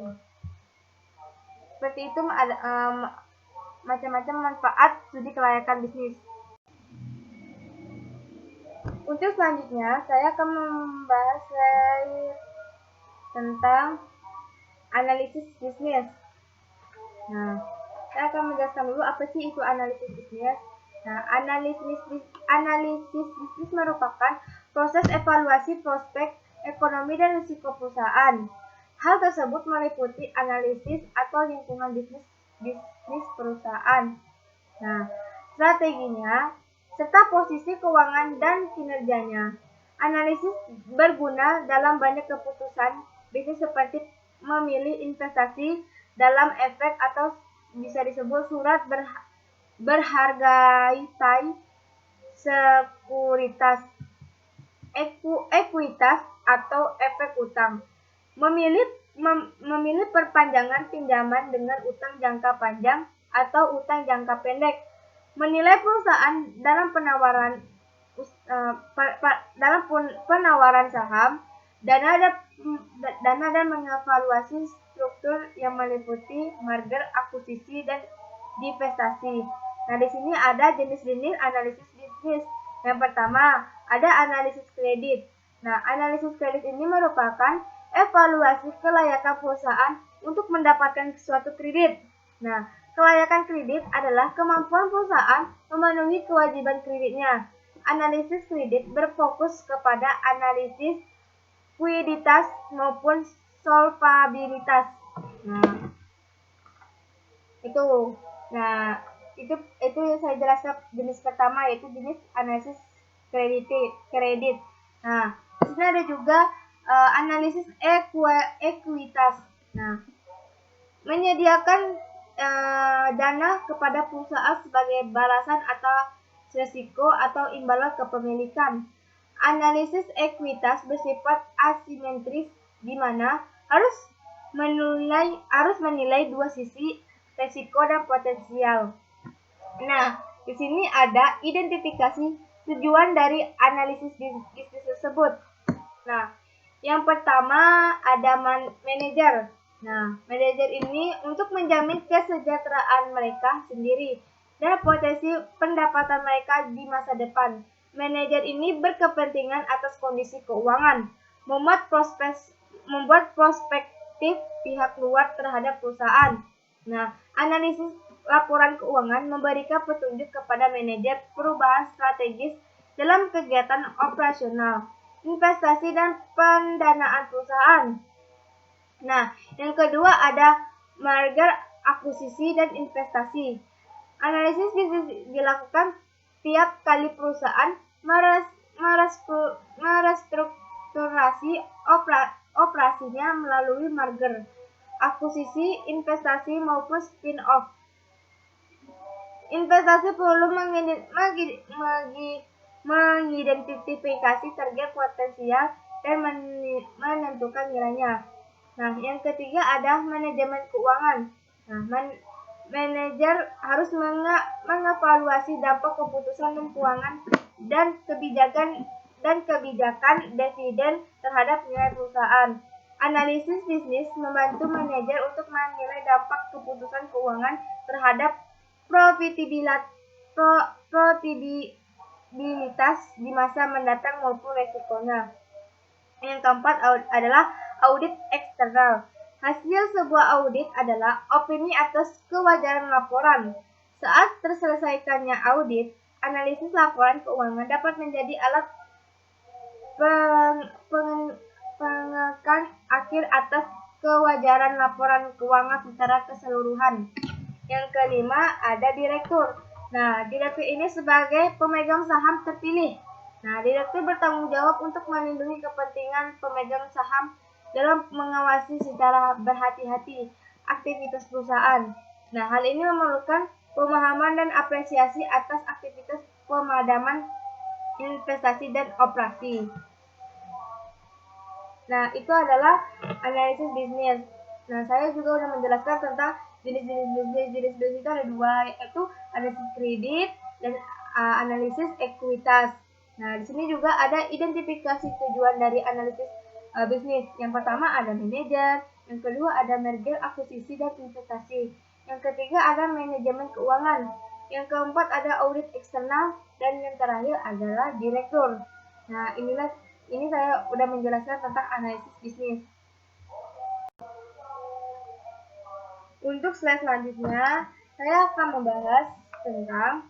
Seperti itu ada macam-macam manfaat studi kelayakan bisnis. Untuk selanjutnya, saya akan membahas tentang analisis bisnis. Nah, saya akan menjelaskan dulu apa sih itu analisis bisnis. Nah, analisis bisnis merupakan proses evaluasi prospek ekonomi dan risiko perusahaan. Hal tersebut meliputi analisis atau lingkungan bisnis perusahaan. Nah, strateginya serta posisi keuangan dan kinerjanya. Analisis berguna dalam banyak keputusan bisnis seperti memilih investasi dalam efek atau bisa disebut surat berhargai sekuritas, ekuitas atau efek utang. Memilih perpanjangan pinjaman dengan utang jangka panjang atau utang jangka pendek. Menilai perusahaan dalam penawaran saham, dana dan mengevaluasi struktur yang meliputi merger, akuisisi, dan divestasi. Nah, di sini ada jenis-jenis analisis bisnis. Yang pertama, ada analisis kredit. Nah, analisis kredit ini merupakan evaluasi kelayakan perusahaan untuk mendapatkan suatu kredit. Nah, kelayakan kredit adalah kemampuan perusahaan memenuhi kewajiban kreditnya. Analisis kredit berfokus kepada analisis kuiditas maupun solvabilitas. Itu saya jelaskan jenis pertama, yaitu jenis analisis kredit. Nah, di sini ada juga analisis ekuitas. Nah, menyediakan dana kepada perusahaan sebagai balasan atas risiko atau imbalan kepemilikan. Analisis ekuitas bersifat asimetris, di mana harus menilai dua sisi, risiko dan potensial. Nah, di sini ada identifikasi tujuan dari analisis bisnis tersebut. Nah, yang pertama ada manajer. Nah, manajer ini untuk menjamin kesejahteraan mereka sendiri dan potensi pendapatan mereka di masa depan. Manajer ini berkepentingan atas kondisi keuangan, membuat prospektif pihak luar terhadap perusahaan. Nah, analisis laporan keuangan memberikan petunjuk kepada manajer perubahan strategis dalam kegiatan operasional, investasi, dan pendanaan perusahaan. Nah, yang kedua ada merger, akuisisi, dan investasi. Analisis bisnis dilakukan tiap kali perusahaan merestrukturasi operasinya melalui merger, akuisisi, investasi, maupun spin-off. Investasi perlu mengidentifikasi target potensial dan menentukan nilainya. Nah, yang ketiga ada manajemen keuangan. Nah, manajer harus mengevaluasi dampak keputusan dan keuangan dan kebijakan dividen terhadap nilai perusahaan. Analisis bisnis membantu manajer untuk menilai dampak keputusan keuangan terhadap profitabilitas di masa mendatang maupun resikonya. Yang keempat adalah audit eksternal. Hasil sebuah audit adalah opini atas kewajaran laporan. Saat terselesaikannya audit, analisis laporan keuangan dapat menjadi alat pengekan akhir atas kewajaran laporan keuangan secara keseluruhan. Yang kelima ada direktur. Nah, direktur ini sebagai pemegang saham terpilih. Nah, direktur bertanggung jawab untuk melindungi kepentingan pemegang saham dalam mengawasi secara berhati-hati aktivitas perusahaan. Nah, hal ini memerlukan pemahaman dan apresiasi atas aktivitas pemadaman investasi dan operasi. Nah, itu adalah analisis bisnis. Nah, saya juga sudah menjelaskan tentang jenis-jenis bisnis. Jenis-jenis itu ada dua, yaitu analisis kredit dan analisis ekuitas. Nah, di sini juga ada identifikasi tujuan dari analisis bisnis. Yang pertama ada manajer, yang kedua ada merger, akuisisi, dan investasi. Yang ketiga ada manajemen keuangan. Yang keempat ada audit eksternal, dan yang terakhir adalah direktur. Nah, ini saya udah menjelaskan tentang analisis bisnis. Untuk slide selanjutnya, saya akan membahas tentang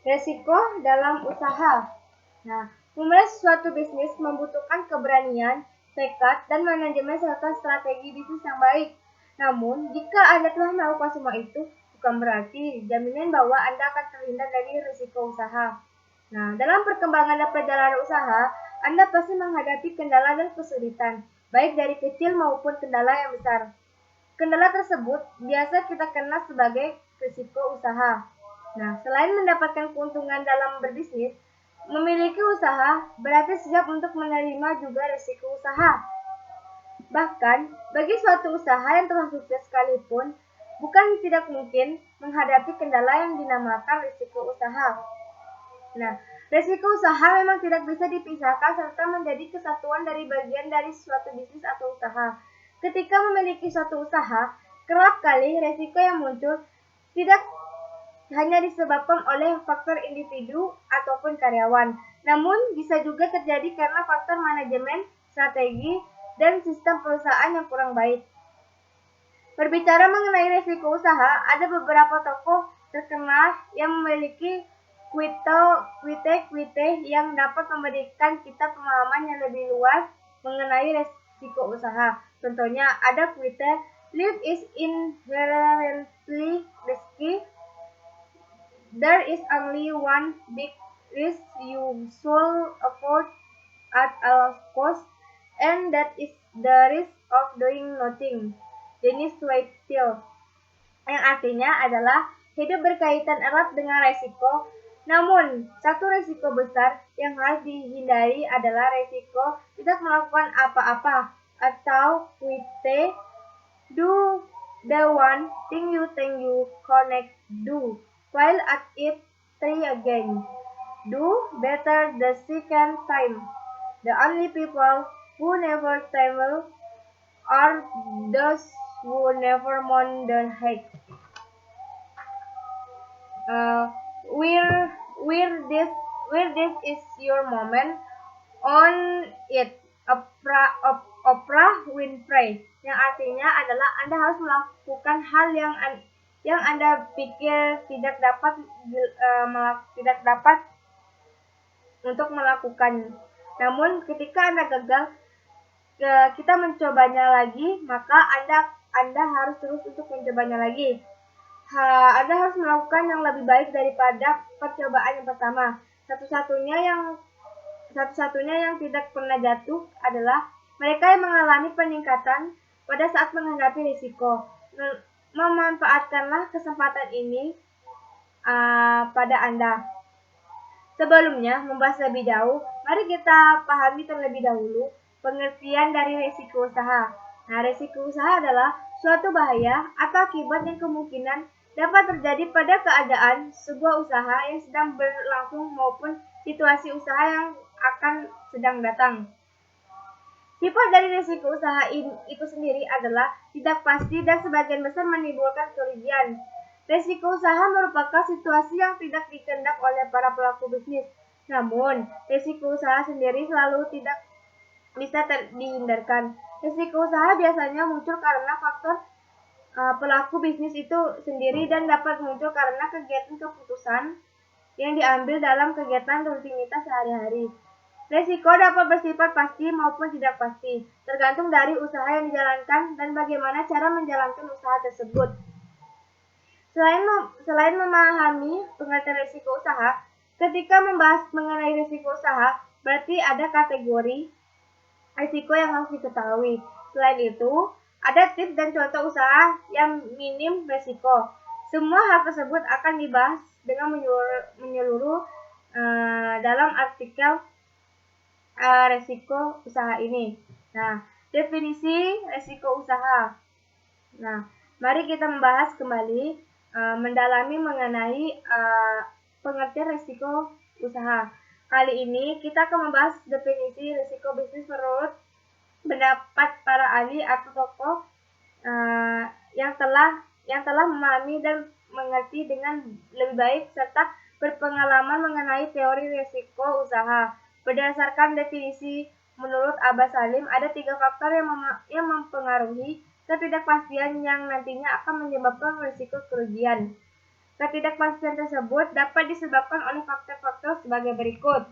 resiko dalam usaha. Nah, memulai suatu bisnis membutuhkan keberanian, tekad, dan manajemen serta strategi bisnis yang baik. Namun, jika Anda telah melakukan semua itu, bukan berarti jaminan bahwa Anda akan terhindar dari risiko usaha. Nah, dalam perkembangan dan perjalanan usaha, Anda pasti menghadapi kendala dan kesulitan, baik dari kecil maupun kendala yang besar. Kendala tersebut biasa kita kenal sebagai risiko usaha. Nah, selain mendapatkan keuntungan dalam berbisnis, memiliki usaha berarti siap untuk menerima juga risiko usaha. Bahkan, bagi suatu usaha yang telah sukses sekalipun, bukan tidak mungkin menghadapi kendala yang dinamakan risiko usaha. Nah, risiko usaha memang tidak bisa dipisahkan serta menjadi kesatuan dari bagian dari suatu bisnis atau usaha. Ketika memiliki suatu usaha, kerap kali risiko yang muncul tidak hanya disebabkan oleh faktor individu ataupun karyawan, namun bisa juga terjadi karena faktor manajemen, strategi, dan sistem perusahaan yang kurang baik. Berbicara mengenai risiko usaha, ada beberapa tokoh terkenal yang memiliki kuite yang dapat memberikan kita pemahaman yang lebih luas mengenai risiko usaha. Contohnya ada kuite, "Life is inherently risky. There is only one big risk you should avoid at all costs, and that is the risk of doing nothing." Dennis Whitefield. Yang artinya adalah hidup berkaitan erat dengan resiko, namun satu resiko besar yang harus dihindari adalah resiko tidak melakukan apa-apa, atau quite, "Do the one thing you think you connect do, while at it try again. Do better the second time. The only people who never travel are those who never mourn the hate." Where this is your moment on it. Oprah Winfrey. Yang artinya adalah Anda harus melakukan hal yang Anda pikir tidak dapat untuk melakukan. Namun ketika Anda gagal, kita mencobanya lagi, maka Anda harus terus untuk mencobanya lagi. Anda harus melakukan yang lebih baik daripada percobaan yang pertama. Satu-satunya yang tidak pernah jatuh adalah mereka yang mengalami peningkatan pada saat menghadapi risiko. Memanfaatkanlah kesempatan ini pada Anda. Sebelumnya, membahas lebih jauh, mari kita pahami terlebih dahulu pengertian dari risiko usaha. Nah, risiko usaha adalah suatu bahaya atau akibat yang kemungkinan dapat terjadi pada keadaan sebuah usaha yang sedang berlangsung maupun situasi usaha yang akan sedang datang. Sifat dari risiko usaha itu sendiri adalah tidak pasti dan sebagian besar menimbulkan kerugian. Risiko usaha merupakan situasi yang tidak dikehendak oleh para pelaku bisnis. Namun, risiko usaha sendiri selalu tidak bisa dihindarkan. Risiko usaha biasanya muncul karena faktor pelaku bisnis itu sendiri dan dapat muncul karena kegiatan keputusan yang diambil dalam kegiatan rutinitas sehari-hari. Risiko dapat bersifat pasti maupun tidak pasti, tergantung dari usaha yang dijalankan dan bagaimana cara menjalankan usaha tersebut. Selain memahami pengertian risiko usaha, ketika membahas mengenai risiko usaha, berarti ada kategori risiko yang harus diketahui. Selain itu, Ada tips dan contoh usaha yang minim resiko. Semua hal tersebut akan dibahas dengan menyeluruh dalam artikel resiko usaha ini. Nah, definisi resiko usaha. Nah, mari kita membahas kembali, mendalami mengenai pengertian resiko usaha. Kali ini kita akan membahas definisi resiko bisnis menurut pendapat para ahli atau tokoh yang telah memahami dan mengerti dengan lebih baik serta berpengalaman mengenai teori resiko usaha. Berdasarkan definisi menurut Abbas Salim, ada 3 faktor yang mempengaruhi ketidakpastian yang nantinya akan menyebabkan risiko kerugian. Ketidakpastian tersebut dapat disebabkan oleh faktor-faktor sebagai berikut.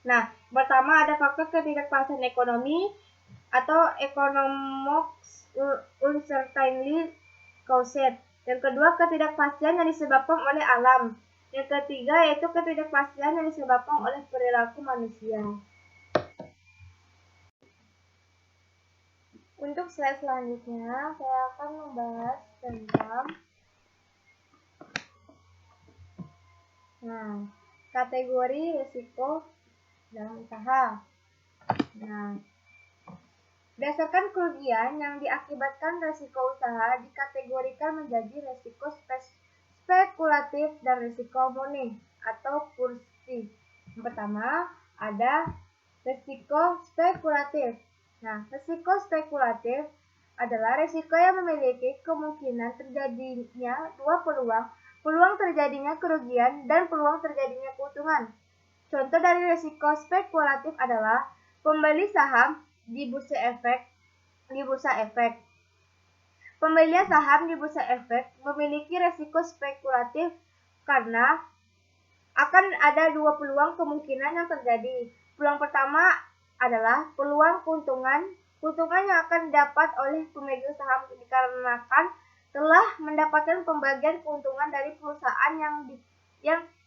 Nah, pertama ada faktor ketidakpastian ekonomi atau economic uncertainty caused. Yang kedua, ketidakpastian yang disebabkan oleh alam. Yang ketiga yaitu ketidakpastian yang disebabkan oleh perilaku manusia. Untuk slide selanjutnya, saya akan membahas tentang kategori risiko dalam usaha. Berdasarkan kerugian yang diakibatkan risiko usaha dikategorikan menjadi risiko spekulatif dan risiko murni atau kursi. Yang pertama ada risiko spekulatif. Nah, risiko spekulatif adalah risiko yang memiliki kemungkinan terjadinya dua peluang terjadinya kerugian dan peluang terjadinya keuntungan. Contoh dari risiko spekulatif adalah pembeli saham di bursa efek. Pembelian saham di bursa efek memiliki risiko spekulatif karena akan ada dua peluang kemungkinan yang terjadi. Peluang pertama adalah peluang keuntungan yang akan didapat oleh pemegang saham dikarenakan telah mendapatkan pembagian keuntungan dari perusahaan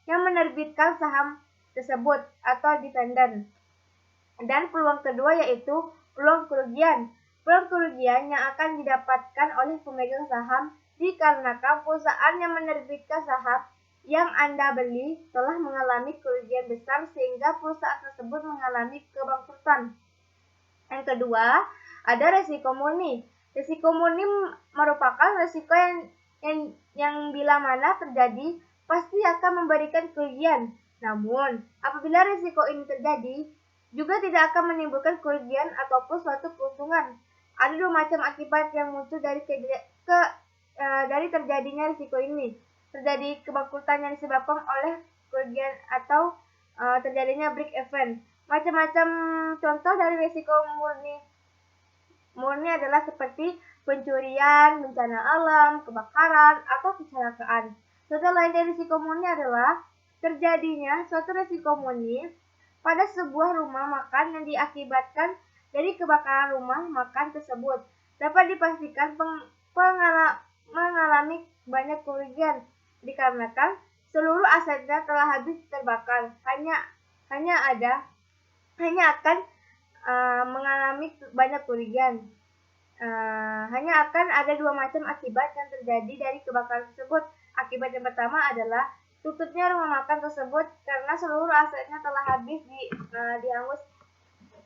yang menerbitkan saham tersebut atau dividend. Dan peluang kedua yaitu peluang kerugian. Peluang kerugian yang akan didapatkan oleh pemegang saham dikarenakan perusahaan yang menerbitkan saham yang Anda beli telah mengalami kerugian besar sehingga perusahaan tersebut mengalami kebangkrutan. Yang kedua, ada risiko murni. Risiko murni merupakan risiko yang bila mana terjadi pasti akan memberikan kerugian. Namun, apabila risiko ini terjadi, juga tidak akan menimbulkan kerugian ataupun suatu keuntungan. Ada dua macam akibat yang muncul dari terjadinya risiko ini. Terjadi kebangkrutan yang disebabkan oleh kerugian atau terjadinya break even. Macam-macam contoh dari risiko murni adalah seperti pencurian, bencana alam, kebakaran, atau kecelakaan. Contoh lain dari risiko murni adalah terjadinya suatu risiko murni pada sebuah rumah makan yang diakibatkan dari kebakaran rumah makan tersebut. Dapat dipastikan mengalami banyak kerugian dikarenakan seluruh asetnya telah habis terbakar. Hanya akan mengalami banyak kerugian. Hanya akan ada dua macam akibat yang terjadi dari kebakaran tersebut. Akibat yang pertama adalah tutupnya rumah makan tersebut karena seluruh asetnya telah habis dihangus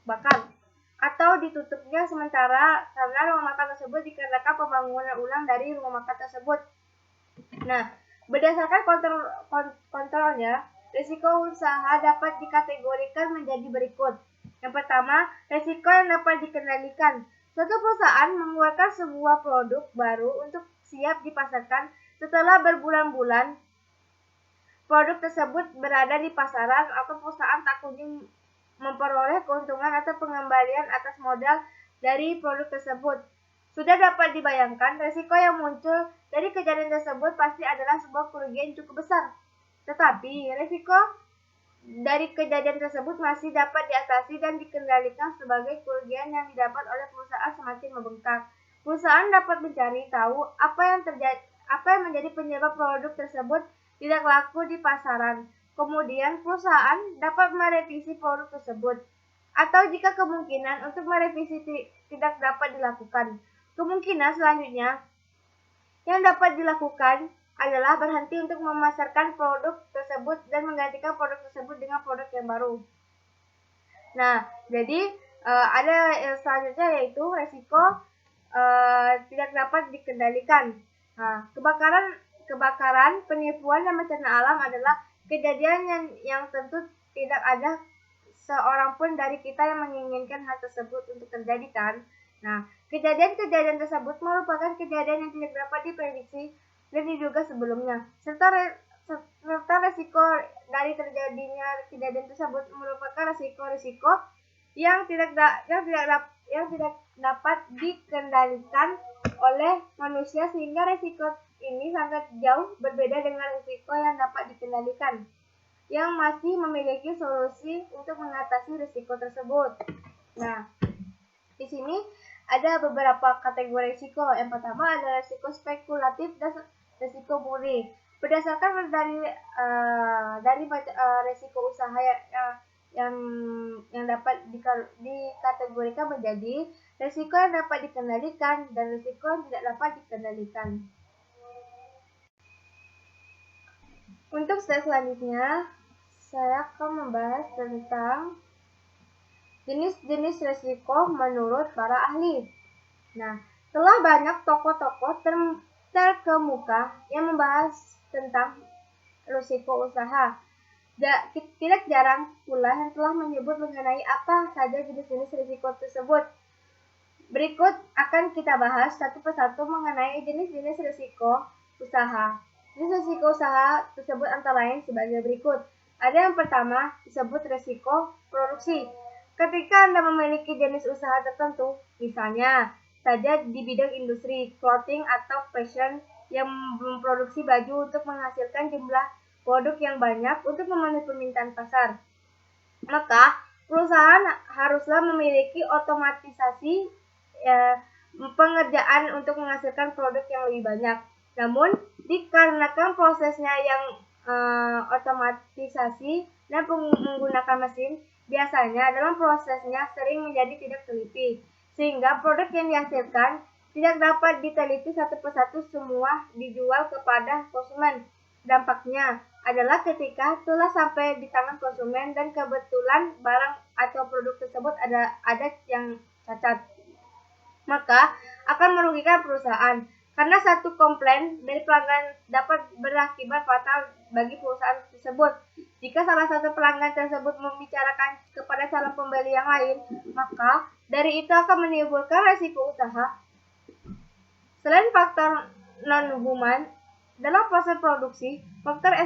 bakar, atau ditutupnya sementara karena rumah makan tersebut dikarenakan pembangunan ulang dari rumah makan tersebut. Nah, berdasarkan kontrolnya, risiko usaha dapat dikategorikan menjadi berikut. Yang pertama, risiko yang dapat dikendalikan. Suatu perusahaan mengeluarkan sebuah produk baru untuk siap dipasarkan. Setelah berbulan-bulan produk tersebut berada di pasaran atau perusahaan tak kunjung memperoleh keuntungan atau pengembalian atas modal dari produk tersebut. Sudah dapat dibayangkan risiko yang muncul dari kejadian tersebut pasti adalah sebuah kerugian cukup besar. Tetapi risiko dari kejadian tersebut masih dapat diatasi dan dikendalikan sebagai kerugian yang didapat oleh perusahaan semakin membengkak. Perusahaan dapat mencari tahu apa yang menjadi penyebab produk tersebut tidak laku di pasaran. Kemudian perusahaan dapat merevisi produk tersebut. Atau jika kemungkinan untuk merevisi tidak dapat dilakukan, Kemungkinan selanjutnya yang dapat dilakukan adalah berhenti untuk memasarkan produk tersebut dan menggantikan produk tersebut dengan produk yang baru. Nah, jadi ada selanjutnya yaitu resiko tidak dapat dikendalikan. Nah, kebakaran, penipuan dan bencana alam adalah kejadian yang tentu tidak ada seorang pun dari kita yang menginginkan hal tersebut untuk terjadi kan. Nah, kejadian-kejadian tersebut merupakan kejadian yang tidak dapat diprediksi dan diduga sebelumnya, serta resiko dari terjadinya kejadian tersebut merupakan resiko-resiko yang tidak dapat dikendalikan oleh manusia, sehingga resiko ini sangat jauh berbeda dengan resiko yang dapat dikendalikan, yang masih memiliki solusi untuk mengatasi risiko tersebut. Nah, di sini ada beberapa kategori risiko. Yang pertama adalah risiko spekulatif dan risiko murni. Berdasarkan dari risiko usaha yang dapat dikategorikan menjadi risiko yang dapat dikendalikan dan risiko yang tidak dapat dikendalikan. Untuk slide selanjutnya, saya akan membahas tentang jenis-jenis risiko menurut para ahli. Nah, telah banyak tokoh-tokoh terkemuka yang membahas tentang risiko usaha. Tidak jarang pula yang telah menyebut mengenai apa saja jenis-jenis risiko tersebut. Berikut akan kita bahas satu persatu mengenai jenis-jenis risiko usaha. Jenis risiko usaha tersebut antara lain sebagai berikut. Ada yang pertama disebut risiko produksi. Ketika Anda memiliki jenis usaha tertentu, misalnya saja di bidang industri, clothing atau fashion yang memproduksi baju untuk menghasilkan jumlah produk yang banyak untuk memenuhi permintaan pasar, maka perusahaan haruslah memiliki otomatisasi pengerjaan untuk menghasilkan produk yang lebih banyak. Namun, dikarenakan prosesnya yang otomatisasi dan menggunakan mesin, biasanya dalam prosesnya sering menjadi tidak teliti, sehingga produk yang dihasilkan tidak dapat diteliti satu persatu semua dijual kepada konsumen. Dampaknya adalah ketika telah sampai di tangan konsumen dan kebetulan barang atau produk tersebut ada yang cacat, maka akan merugikan perusahaan. Karena satu komplain dari pelanggan dapat berakibat fatal bagi perusahaan tersebut. Jika salah satu pelanggan tersebut membicarakan kepada calon pembeli yang lain, maka dari itu akan menimbulkan resiko usaha. Selain faktor non-human dalam proses produksi, faktor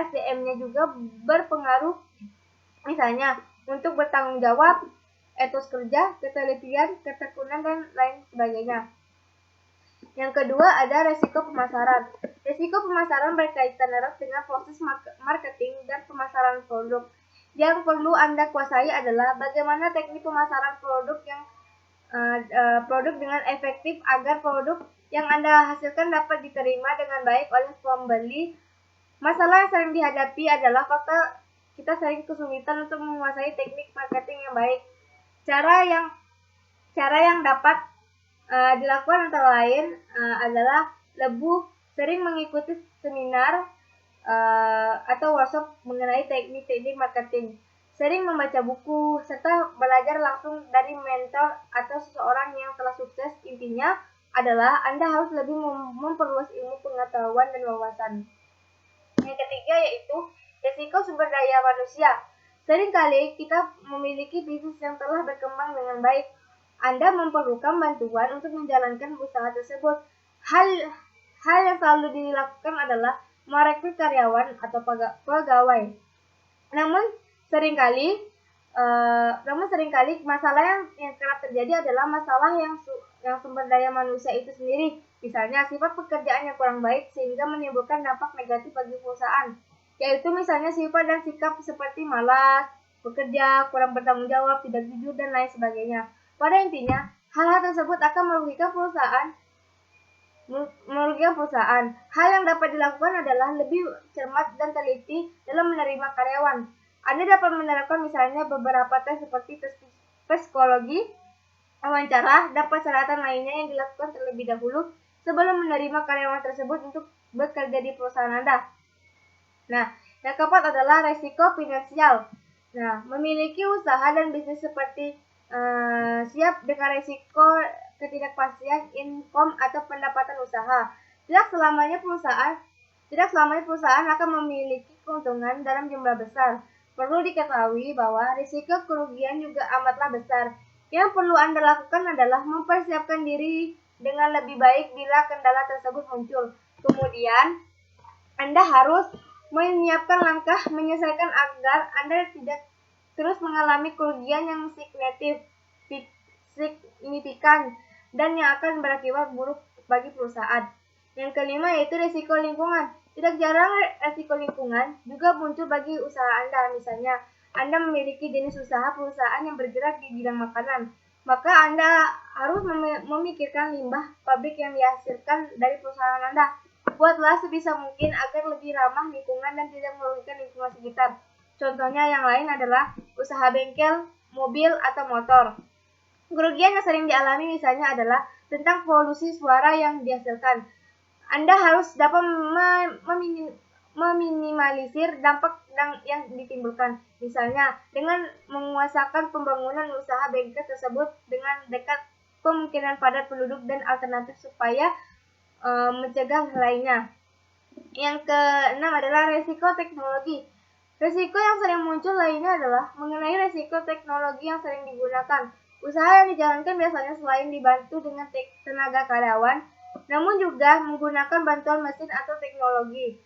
SDM-nya juga berpengaruh. Misalnya, untuk bertanggung jawab, etos kerja, ketelitian, ketekunan, dan lain sebagainya. Yang kedua ada resiko pemasaran. Resiko pemasaran berkaitan erat dengan proses marketing dan pemasaran produk. Yang perlu Anda kuasai adalah bagaimana teknik pemasaran produk dengan efektif agar produk yang Anda hasilkan dapat diterima dengan baik oleh pembeli. Masalah yang sering dihadapi adalah faktor kita sering kesulitan untuk menguasai teknik marketing yang baik. Cara yang dapat dilakukan antara lain adalah lebih sering mengikuti seminar atau workshop mengenai teknik-teknik marketing, sering membaca buku, serta belajar langsung dari mentor atau seseorang yang telah sukses. Intinya adalah Anda harus lebih memperluas ilmu pengetahuan dan wawasan. Yang ketiga yaitu risiko sumber daya manusia. Seringkali kita memiliki bisnis yang telah berkembang dengan baik. Anda memerlukan bantuan untuk menjalankan usaha tersebut. Hal yang selalu dilakukan adalah merekrut karyawan atau pegawai. Namun seringkali masalah yang kerap terjadi adalah masalah yang sumber daya manusia itu sendiri. Misalnya sifat pekerjaan yang kurang baik sehingga menimbulkan dampak negatif bagi perusahaan, yaitu misalnya sifat dan sikap seperti malas bekerja, kurang bertanggung jawab, tidak jujur, dan lain sebagainya. Pada intinya, hal-hal tersebut akan merugikan perusahaan. Hal yang dapat dilakukan adalah lebih cermat dan teliti dalam menerima karyawan. Anda dapat menerapkan misalnya beberapa tes seperti tes psikologi, wawancara, dan persyaratan lainnya yang dilakukan terlebih dahulu sebelum menerima karyawan tersebut untuk bekerja di perusahaan Anda. Nah, yang keempat adalah resiko finansial. Nah, memiliki usaha dan bisnis seperti siap dengan resiko ketidakpastian income atau pendapatan usaha. Tidak selamanya perusahaan akan memiliki keuntungan dalam jumlah besar. Perlu diketahui bahwa risiko kerugian juga amatlah besar. Yang perlu Anda lakukan adalah mempersiapkan diri dengan lebih baik bila kendala tersebut muncul. Kemudian, Anda harus menyiapkan langkah menyelesaikan agar Anda tidak terus mengalami kerugian yang signifikan dan yang akan berakibat buruk bagi perusahaan. Yang kelima yaitu risiko lingkungan. Tidak jarang risiko lingkungan juga muncul bagi usaha Anda. Misalnya, Anda memiliki jenis usaha perusahaan yang bergerak di bidang makanan. Maka Anda harus memikirkan limbah pabrik yang dihasilkan dari perusahaan Anda. Buatlah sebisa mungkin agar lebih ramah lingkungan dan tidak merugikan lingkungan sekitar. Contohnya yang lain adalah usaha bengkel, mobil, atau motor. Kerugian yang sering dialami misalnya adalah tentang polusi suara yang dihasilkan. Anda harus dapat meminimalisir dampak yang ditimbulkan. Misalnya, dengan menguasakan pembangunan usaha bengkel tersebut dengan dekat kemungkinan padat penduduk dan alternatif supaya mencegah lainnya. Yang keenam adalah resiko teknologi. Resiko yang sering muncul lainnya adalah mengenai resiko teknologi yang sering digunakan. Usaha yang dijalankan biasanya selain dibantu dengan tenaga karyawan, namun juga menggunakan bantuan mesin atau teknologi.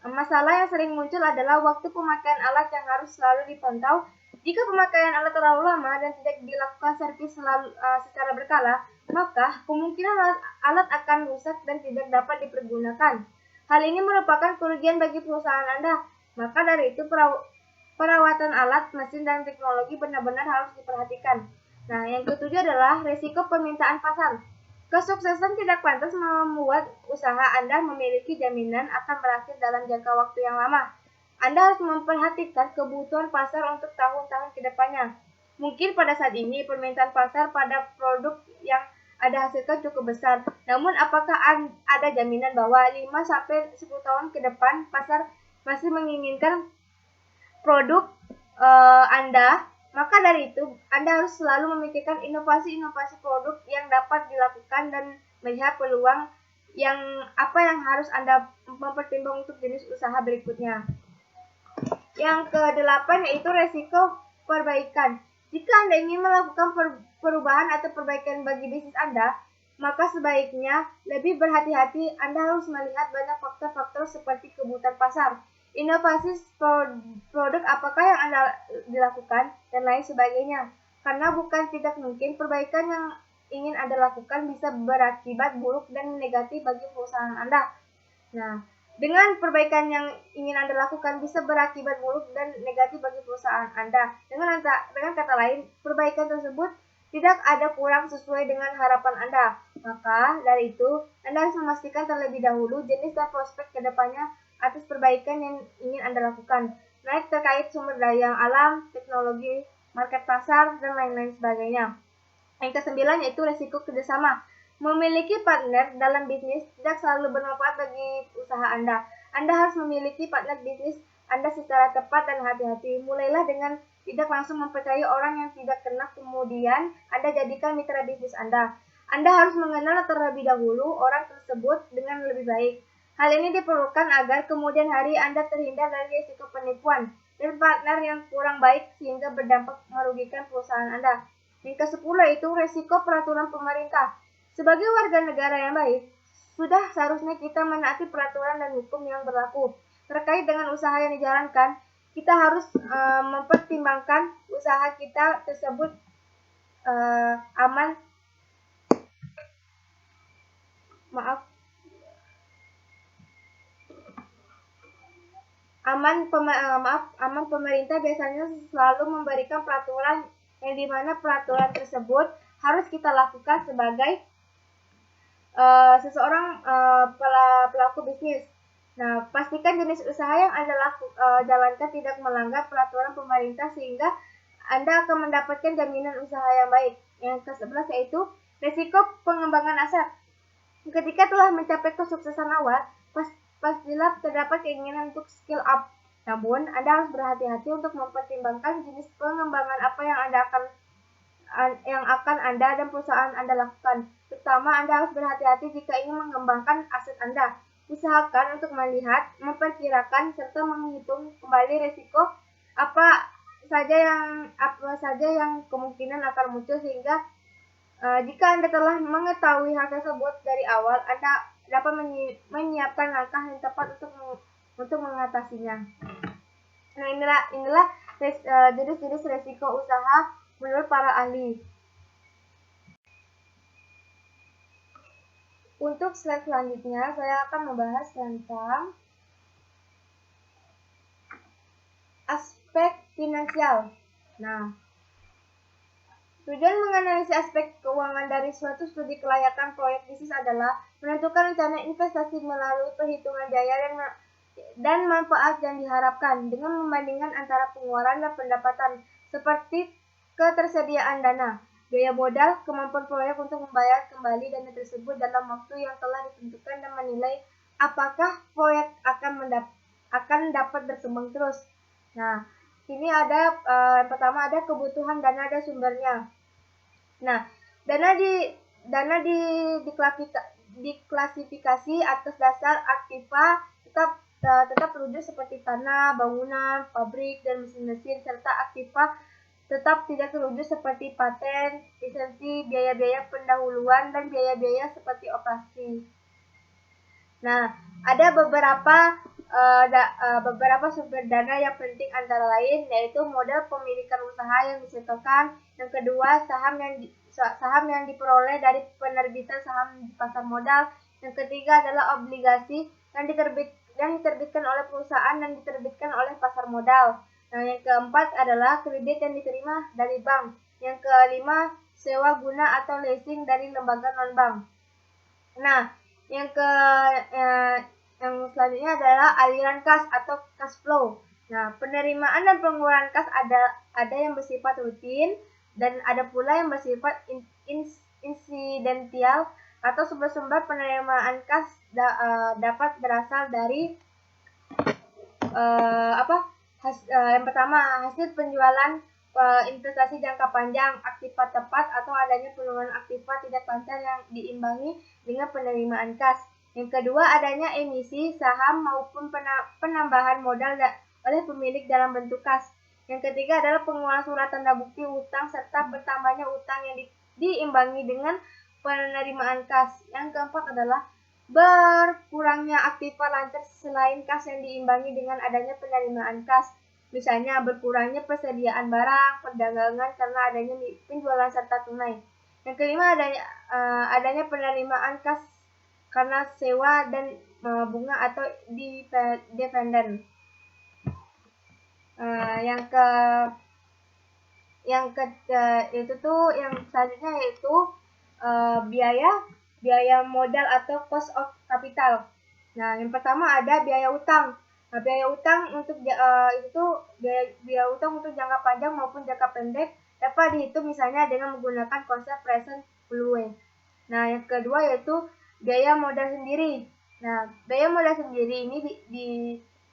Masalah yang sering muncul adalah waktu pemakaian alat yang harus selalu dipantau. Jika pemakaian alat terlalu lama dan tidak dilakukan servis secara berkala, maka kemungkinan alat akan rusak dan tidak dapat dipergunakan. Hal ini merupakan kerugian bagi perusahaan Anda. Maka dari itu perawatan alat, mesin, dan teknologi benar-benar harus diperhatikan. Nah, yang ketujuh adalah resiko permintaan pasar. Kesuksesan tidak pantas membuat usaha Anda memiliki jaminan akan berhasil dalam jangka waktu yang lama. Anda harus memperhatikan kebutuhan pasar untuk tahun-tahun ke depannya. Mungkin pada saat ini permintaan pasar pada produk yang Anda hasilkan cukup besar. Namun apakah ada jaminan bahwa 5-10 tahun ke depan pasar masih menginginkan produk Anda? Maka dari itu, Anda harus selalu memikirkan inovasi-inovasi produk yang dapat dilakukan dan melihat peluang yang harus Anda mempertimbangkan untuk jenis usaha berikutnya. Yang ke-8 yaitu resiko perbaikan. Jika Anda ingin melakukan perubahan atau perbaikan bagi bisnis Anda, maka sebaiknya lebih berhati-hati. Anda harus melihat banyak faktor-faktor seperti kebutuhan pasar, inovasi produk apakah yang Anda dilakukan, dan lain sebagainya. Karena bukan tidak mungkin perbaikan yang ingin Anda lakukan bisa berakibat buruk dan negatif bagi perusahaan Anda. Nah, dengan perbaikan yang ingin Anda lakukan bisa berakibat buruk dan negatif bagi perusahaan Anda. Dengan kata lain, perbaikan tersebut tidak ada kurang sesuai dengan harapan Anda. Maka dari itu, Anda harus memastikan terlebih dahulu jenis dan prospek kedepannya atas perbaikan yang ingin Anda lakukan, baik terkait sumber daya alam, teknologi, market pasar, dan lain-lain sebagainya. Yang ke-9 yaitu resiko kerjasama. Memiliki partner dalam bisnis tidak selalu bermanfaat bagi usaha Anda. Anda harus memiliki partner bisnis Anda secara tepat dan hati-hati. Mulailah dengan tidak langsung mempercayai orang yang tidak kenal, kemudian Anda jadikan mitra bisnis Anda. Anda harus mengenal terlebih dahulu orang tersebut dengan lebih baik. Hal ini diperlukan agar kemudian hari Anda terhindar dari risiko penipuan dan partner yang kurang baik sehingga berdampak merugikan perusahaan Anda. Yang ke-10 yaitu resiko peraturan pemerintah. Sebagai warga negara yang baik, sudah seharusnya kita menaati peraturan dan hukum yang berlaku. Terkait dengan usaha yang dijalankan, kita harus mempertimbangkan usaha kita tersebut aman pemerintah biasanya selalu memberikan peraturan yang dimana peraturan tersebut harus kita lakukan sebagai seseorang pelaku bisnis. Nah, pastikan jenis usaha yang Anda jalankan tidak melanggar peraturan pemerintah sehingga Anda akan mendapatkan jaminan usaha yang baik. Yang ke-11 yaitu risiko pengembangan aset. Ketika telah mencapai kesuksesan awal, pastilah terdapat keinginan untuk skill up. Namun, Anda harus berhati-hati untuk mempertimbangkan jenis pengembangan apa yang akan Anda dan perusahaan Anda lakukan. Terutama Anda harus berhati-hati jika ingin mengembangkan aset Anda. Usahakan untuk melihat, memperkirakan, serta menghitung kembali risiko apa saja yang kemungkinan akan muncul, sehingga jika Anda telah mengetahui hal tersebut dari awal, Anda dapat menyiapkan langkah yang tepat untuk mengatasinya. Nah, inilah jenis-jenis risiko usaha menurut para ahli. Untuk slide selanjutnya, saya akan membahas tentang aspek finansial. Nah, tujuan menganalisis aspek keuangan dari suatu studi kelayakan proyek bisnis adalah menentukan rencana investasi melalui perhitungan biaya dan manfaat yang diharapkan dengan membandingkan antara pengeluaran dan pendapatan, seperti ketersediaan dana, biaya modal, kemampuan proyek untuk membayar kembali dana tersebut dalam waktu yang telah ditentukan, dan menilai apakah proyek akan dapat berkembang terus. Nah, ini ada pertama ada kebutuhan dana dan sumbernya. Nah, dana diklasifikasi atas dasar aktiva tetap terwujud seperti tanah, bangunan, pabrik, dan mesin-mesin, serta aktiva tetap tidak terwujud seperti paten, lisensi, biaya-biaya pendahuluan, dan biaya-biaya seperti operasi. Nah, ada beberapa sumber dana yang penting, antara lain yaitu modal pemilikan usaha yang disetorkan, yang kedua saham yang diperoleh dari penerbitan saham di pasar modal, yang ketiga adalah obligasi yang diterbitkan oleh perusahaan dan diterbitkan oleh pasar modal. Nah, yang keempat adalah kredit yang diterima dari bank. Yang kelima, sewa guna atau leasing dari lembaga non-bank. Nah, yang selanjutnya adalah aliran kas atau cash flow. Nah, penerimaan dan pengeluaran kas ada yang bersifat rutin dan ada pula yang bersifat insidental, atau sumber-sumber penerimaan kas dapat berasal dari yang pertama, hasil penjualan investasi jangka panjang, aktiva tepat, atau adanya penurunan aktiva tidak lancar yang diimbangi dengan penerimaan kas. Yang kedua, adanya emisi saham maupun penambahan modal oleh pemilik dalam bentuk kas. Yang ketiga adalah pengeluaran surat tanda bukti utang serta bertambahnya utang yang diimbangi dengan penerimaan kas. Yang keempat adalah berkurangnya aktiva lancar selain kas yang diimbangi dengan adanya penerimaan kas. Misalnya berkurangnya persediaan barang, perdagangan karena adanya penjualan serta tunai. Yang kelima adanya penerimaan kas karena sewa dan bunga atau dividend. Yang selanjutnya yaitu biaya modal atau cost of capital. Nah, yang pertama ada biaya utang. Nah, biaya utang untuk biaya utang untuk jangka panjang maupun jangka pendek dapat dihitung misalnya dengan menggunakan konsep present value. Nah, yang kedua yaitu biaya modal sendiri. Nah, biaya modal sendiri ini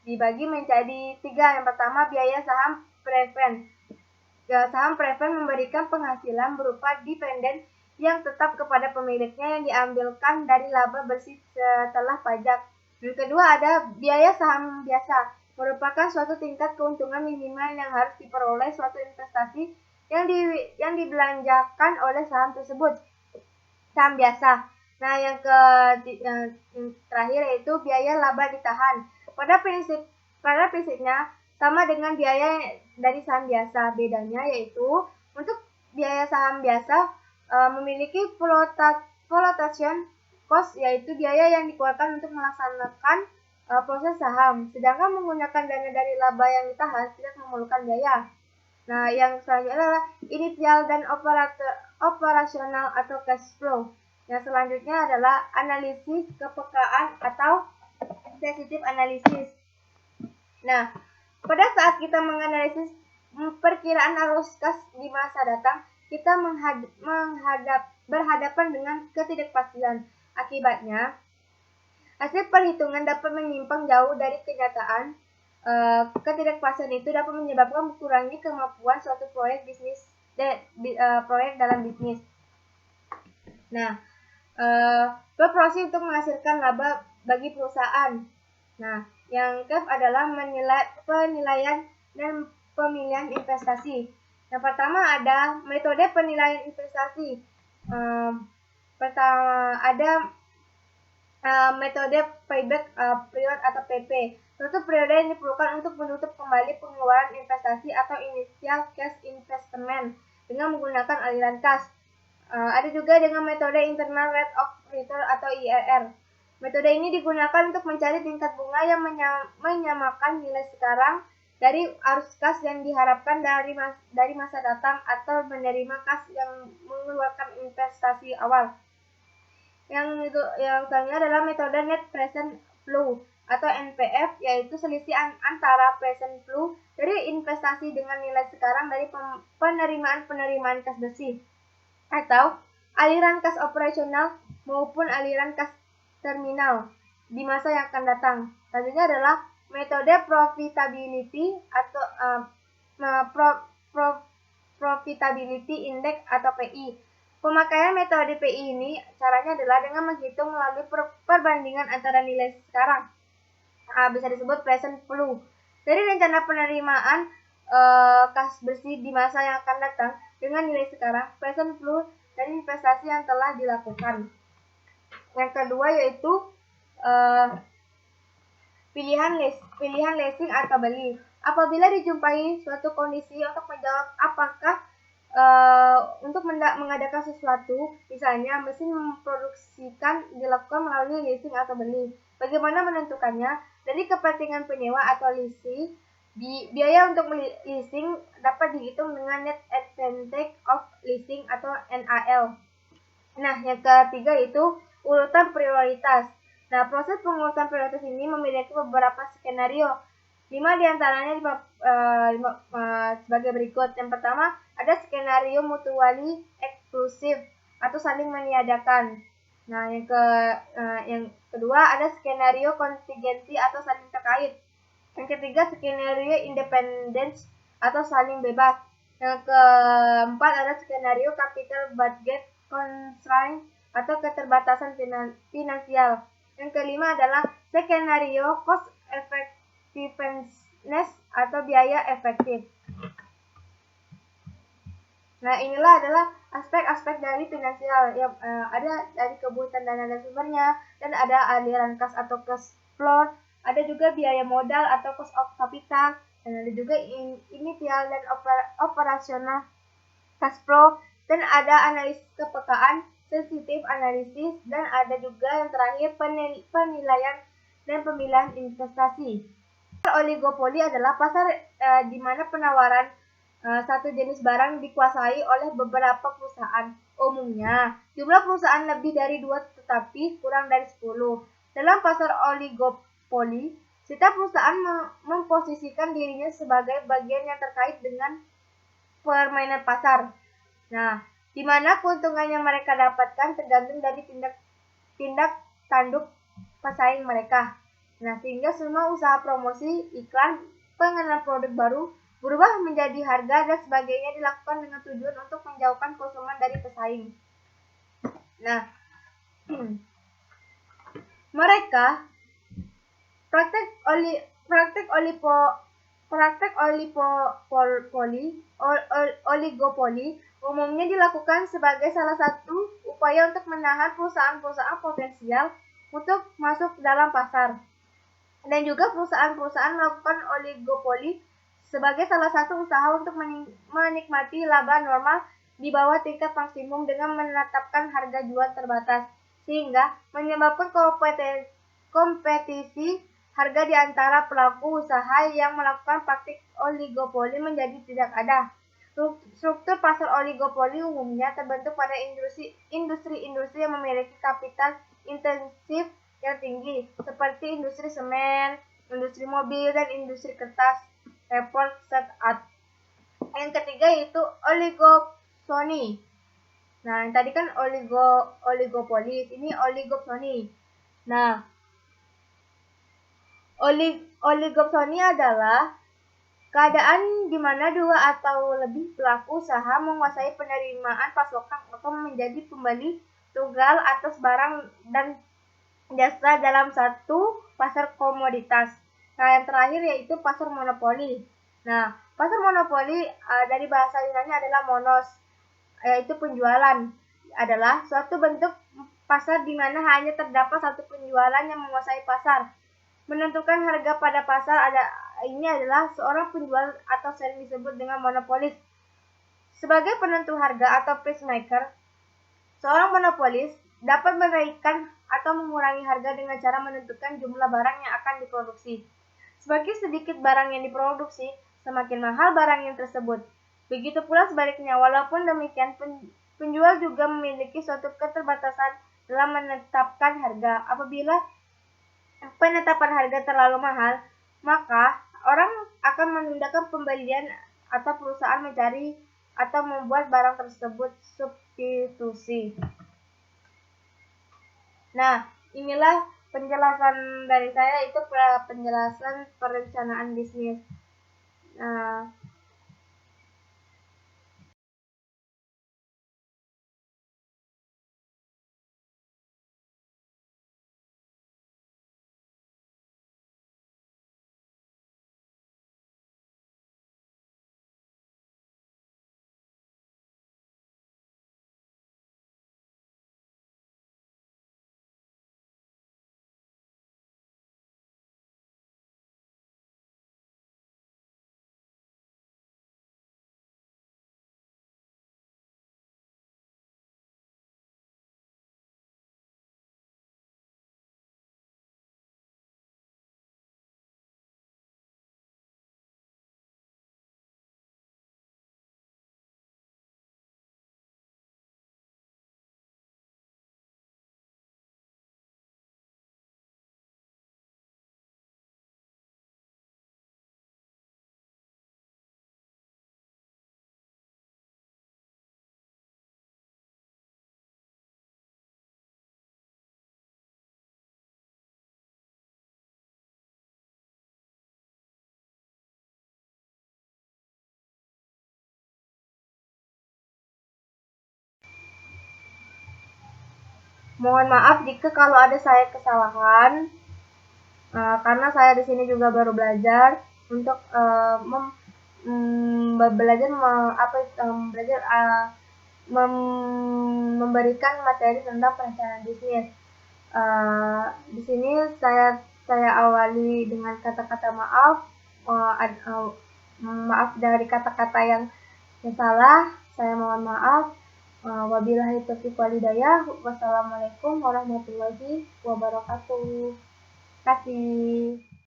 dibagi menjadi 3. Yang pertama, biaya saham preference. Saham preference memberikan penghasilan berupa dividen yang tetap kepada pemiliknya yang diambilkan dari laba bersih setelah pajak. Yang kedua ada biaya saham biasa, merupakan suatu tingkat keuntungan minimal yang harus diperoleh suatu investasi yang dibelanjakan oleh saham tersebut. Saham biasa. Nah, yang terakhir yaitu biaya laba ditahan. Pada prinsipnya sama dengan biaya dari saham biasa. Bedanya yaitu untuk biaya saham biasa memiliki flotation cost, yaitu biaya yang dikeluarkan untuk melaksanakan proses saham. Sedangkan menggunakan dana dari laba yang ditahan tidak memerlukan biaya. Nah, yang selanjutnya adalah initial dan operasional atau cash flow. Yang selanjutnya adalah analisis kepekaan atau sensitive analysis. Nah, pada saat kita menganalisis perkiraan arus kas di masa datang, kita berhadapan dengan ketidakpastian. Akibatnya, hasil perhitungan dapat menyimpang jauh dari kenyataan. Ketidakpastian itu dapat menyebabkan kurangnya kemampuan suatu proyek dalam bisnis. Nah, berproses untuk menghasilkan laba bagi perusahaan. Nah, yang adalah penilaian dan pemilihan investasi. Yang pertama ada metode penilaian investasi. Pertama ada metode payback period atau PP. Suatu periode yang diperlukan untuk menutup kembali pengeluaran investasi atau initial cash investment dengan menggunakan aliran kas. Ada juga dengan metode internal rate of return atau IRR. Metode ini digunakan untuk mencari tingkat bunga yang menyamakan nilai sekarang dari arus kas yang diharapkan dari masa datang atau menerima kas yang mengeluarkan investasi awal. Yang selanjutnya adalah metode net present flow atau NPF, yaitu selisih antara present flow dari investasi dengan nilai sekarang dari penerimaan kas bersih atau aliran kas operasional maupun aliran kas terminal di masa yang akan datang. Selanjutnya adalah metode profitability atau profitability index atau PI. Pemakaian metode PI ini caranya adalah dengan menghitung melalui perbandingan antara nilai sekarang, bisa disebut present flow, dari rencana penerimaan kas bersih di masa yang akan datang dengan nilai sekarang, present flow dari investasi yang telah dilakukan. Yang kedua yaitu pilihan leasing atau beli. Apabila dijumpai suatu kondisi untuk menjawab apakah untuk mengadakan sesuatu, misalnya mesin memproduksikan dilakukan melalui leasing atau beli. Bagaimana menentukannya? Dari kepentingan penyewa atau leasing, biaya untuk leasing dapat dihitung dengan net advantage of leasing atau NAL. Nah, yang ketiga itu urutan prioritas. Nah, proses pengurutan prioritas ini memiliki beberapa skenario. 5 diantaranya sebagai berikut. Yang pertama, ada skenario mutually eksklusif atau saling meniadakan. Nah, yang kedua ada skenario kontingensi atau saling terkait. Yang ketiga, skenario independence atau saling bebas. Yang keempat ada skenario capital budget constraint atau keterbatasan finansial. Yang kelima adalah skenario cost effectiveness atau biaya efektif. Nah, inilah adalah aspek-aspek dari finansial yang ada dari kebutuhan dana dan sumbernya, dan ada aliran kas atau cash flow, ada juga biaya modal atau cost of capital, dan ada juga initial dan operasional cash flow, dan ada analisis kepekaan, sensitive analisis, dan ada juga yang terakhir penilaian dan pemilihan investasi. Oligopoli adalah pasar di mana penawaran satu jenis barang dikuasai oleh beberapa perusahaan. Umumnya, jumlah perusahaan lebih dari 2 tetapi kurang dari 10. Dalam pasar oligopoli, setiap perusahaan memposisikan dirinya sebagai bagian yang terkait dengan permainan pasar. Nah, di mana keuntungan yang mereka dapatkan tergantung dari tindak tanduk pesaing mereka. Nah, sehingga semua usaha promosi, iklan, pengenalan produk baru berubah menjadi harga dan sebagainya dilakukan dengan tujuan untuk menjauhkan konsumen dari pesaing. Nah, mereka praktek oligopoli umumnya dilakukan sebagai salah satu upaya untuk menahan perusahaan-perusahaan potensial untuk masuk dalam pasar. Dan juga perusahaan-perusahaan melakukan oligopoli sebagai salah satu usaha untuk menikmati laba normal di bawah tingkat maksimum dengan menetapkan harga jual terbatas, sehingga menyebabkan kompetisi harga di antara pelaku usaha yang melakukan praktik oligopoli menjadi tidak ada. Struktur pasar oligopoli umumnya terbentuk pada industri-industri yang memiliki kapital intensif yang tinggi, seperti industri semen, industri mobil, dan industri kertas. Report set up. Yang ketiga yaitu oligopsony. Nah, yang tadi kan oligopolis, ini oligopsony. Nah, oligopsony adalah keadaan di mana dua atau lebih pelaku usaha menguasai penerimaan pasokan atau menjadi pembeli tunggal atas barang dan jasa dalam satu pasar komoditas. Nah, yang terakhir yaitu pasar monopoli. Nah, pasar monopoli dari bahasa Yunani adalah monos, yaitu penjualan. Adalah suatu bentuk pasar di mana hanya terdapat satu penjualan yang menguasai pasar. Menentukan harga pada pasar ini adalah seorang penjual atau sering disebut dengan monopolis. Sebagai penentu harga atau price maker, seorang monopolis dapat menaikkan atau mengurangi harga dengan cara menentukan jumlah barang yang akan diproduksi. Semakin sedikit barang yang diproduksi, semakin mahal barang yang tersebut. Begitu pula sebaliknya, walaupun demikian, penjual juga memiliki suatu keterbatasan dalam menetapkan harga. Apabila penetapan harga terlalu mahal, maka orang akan menundukkan pembelian atau perusahaan mencari atau membuat barang tersebut substitusi. Nah, inilah penjelasan dari saya, itu penjelasan perencanaan bisnis. Nah, mohon maaf jika kalau ada saya kesalahan, karena saya di sini juga baru belajar untuk memberikan materi tentang perencanaan bisnis. Di sini saya awali dengan kata-kata maaf. Maaf dari kata-kata yang salah, saya mohon maaf. Wabillahi taufiq wal hidayah. Wassalamualaikum warahmatullahi wabarakatuh. Terima kasih.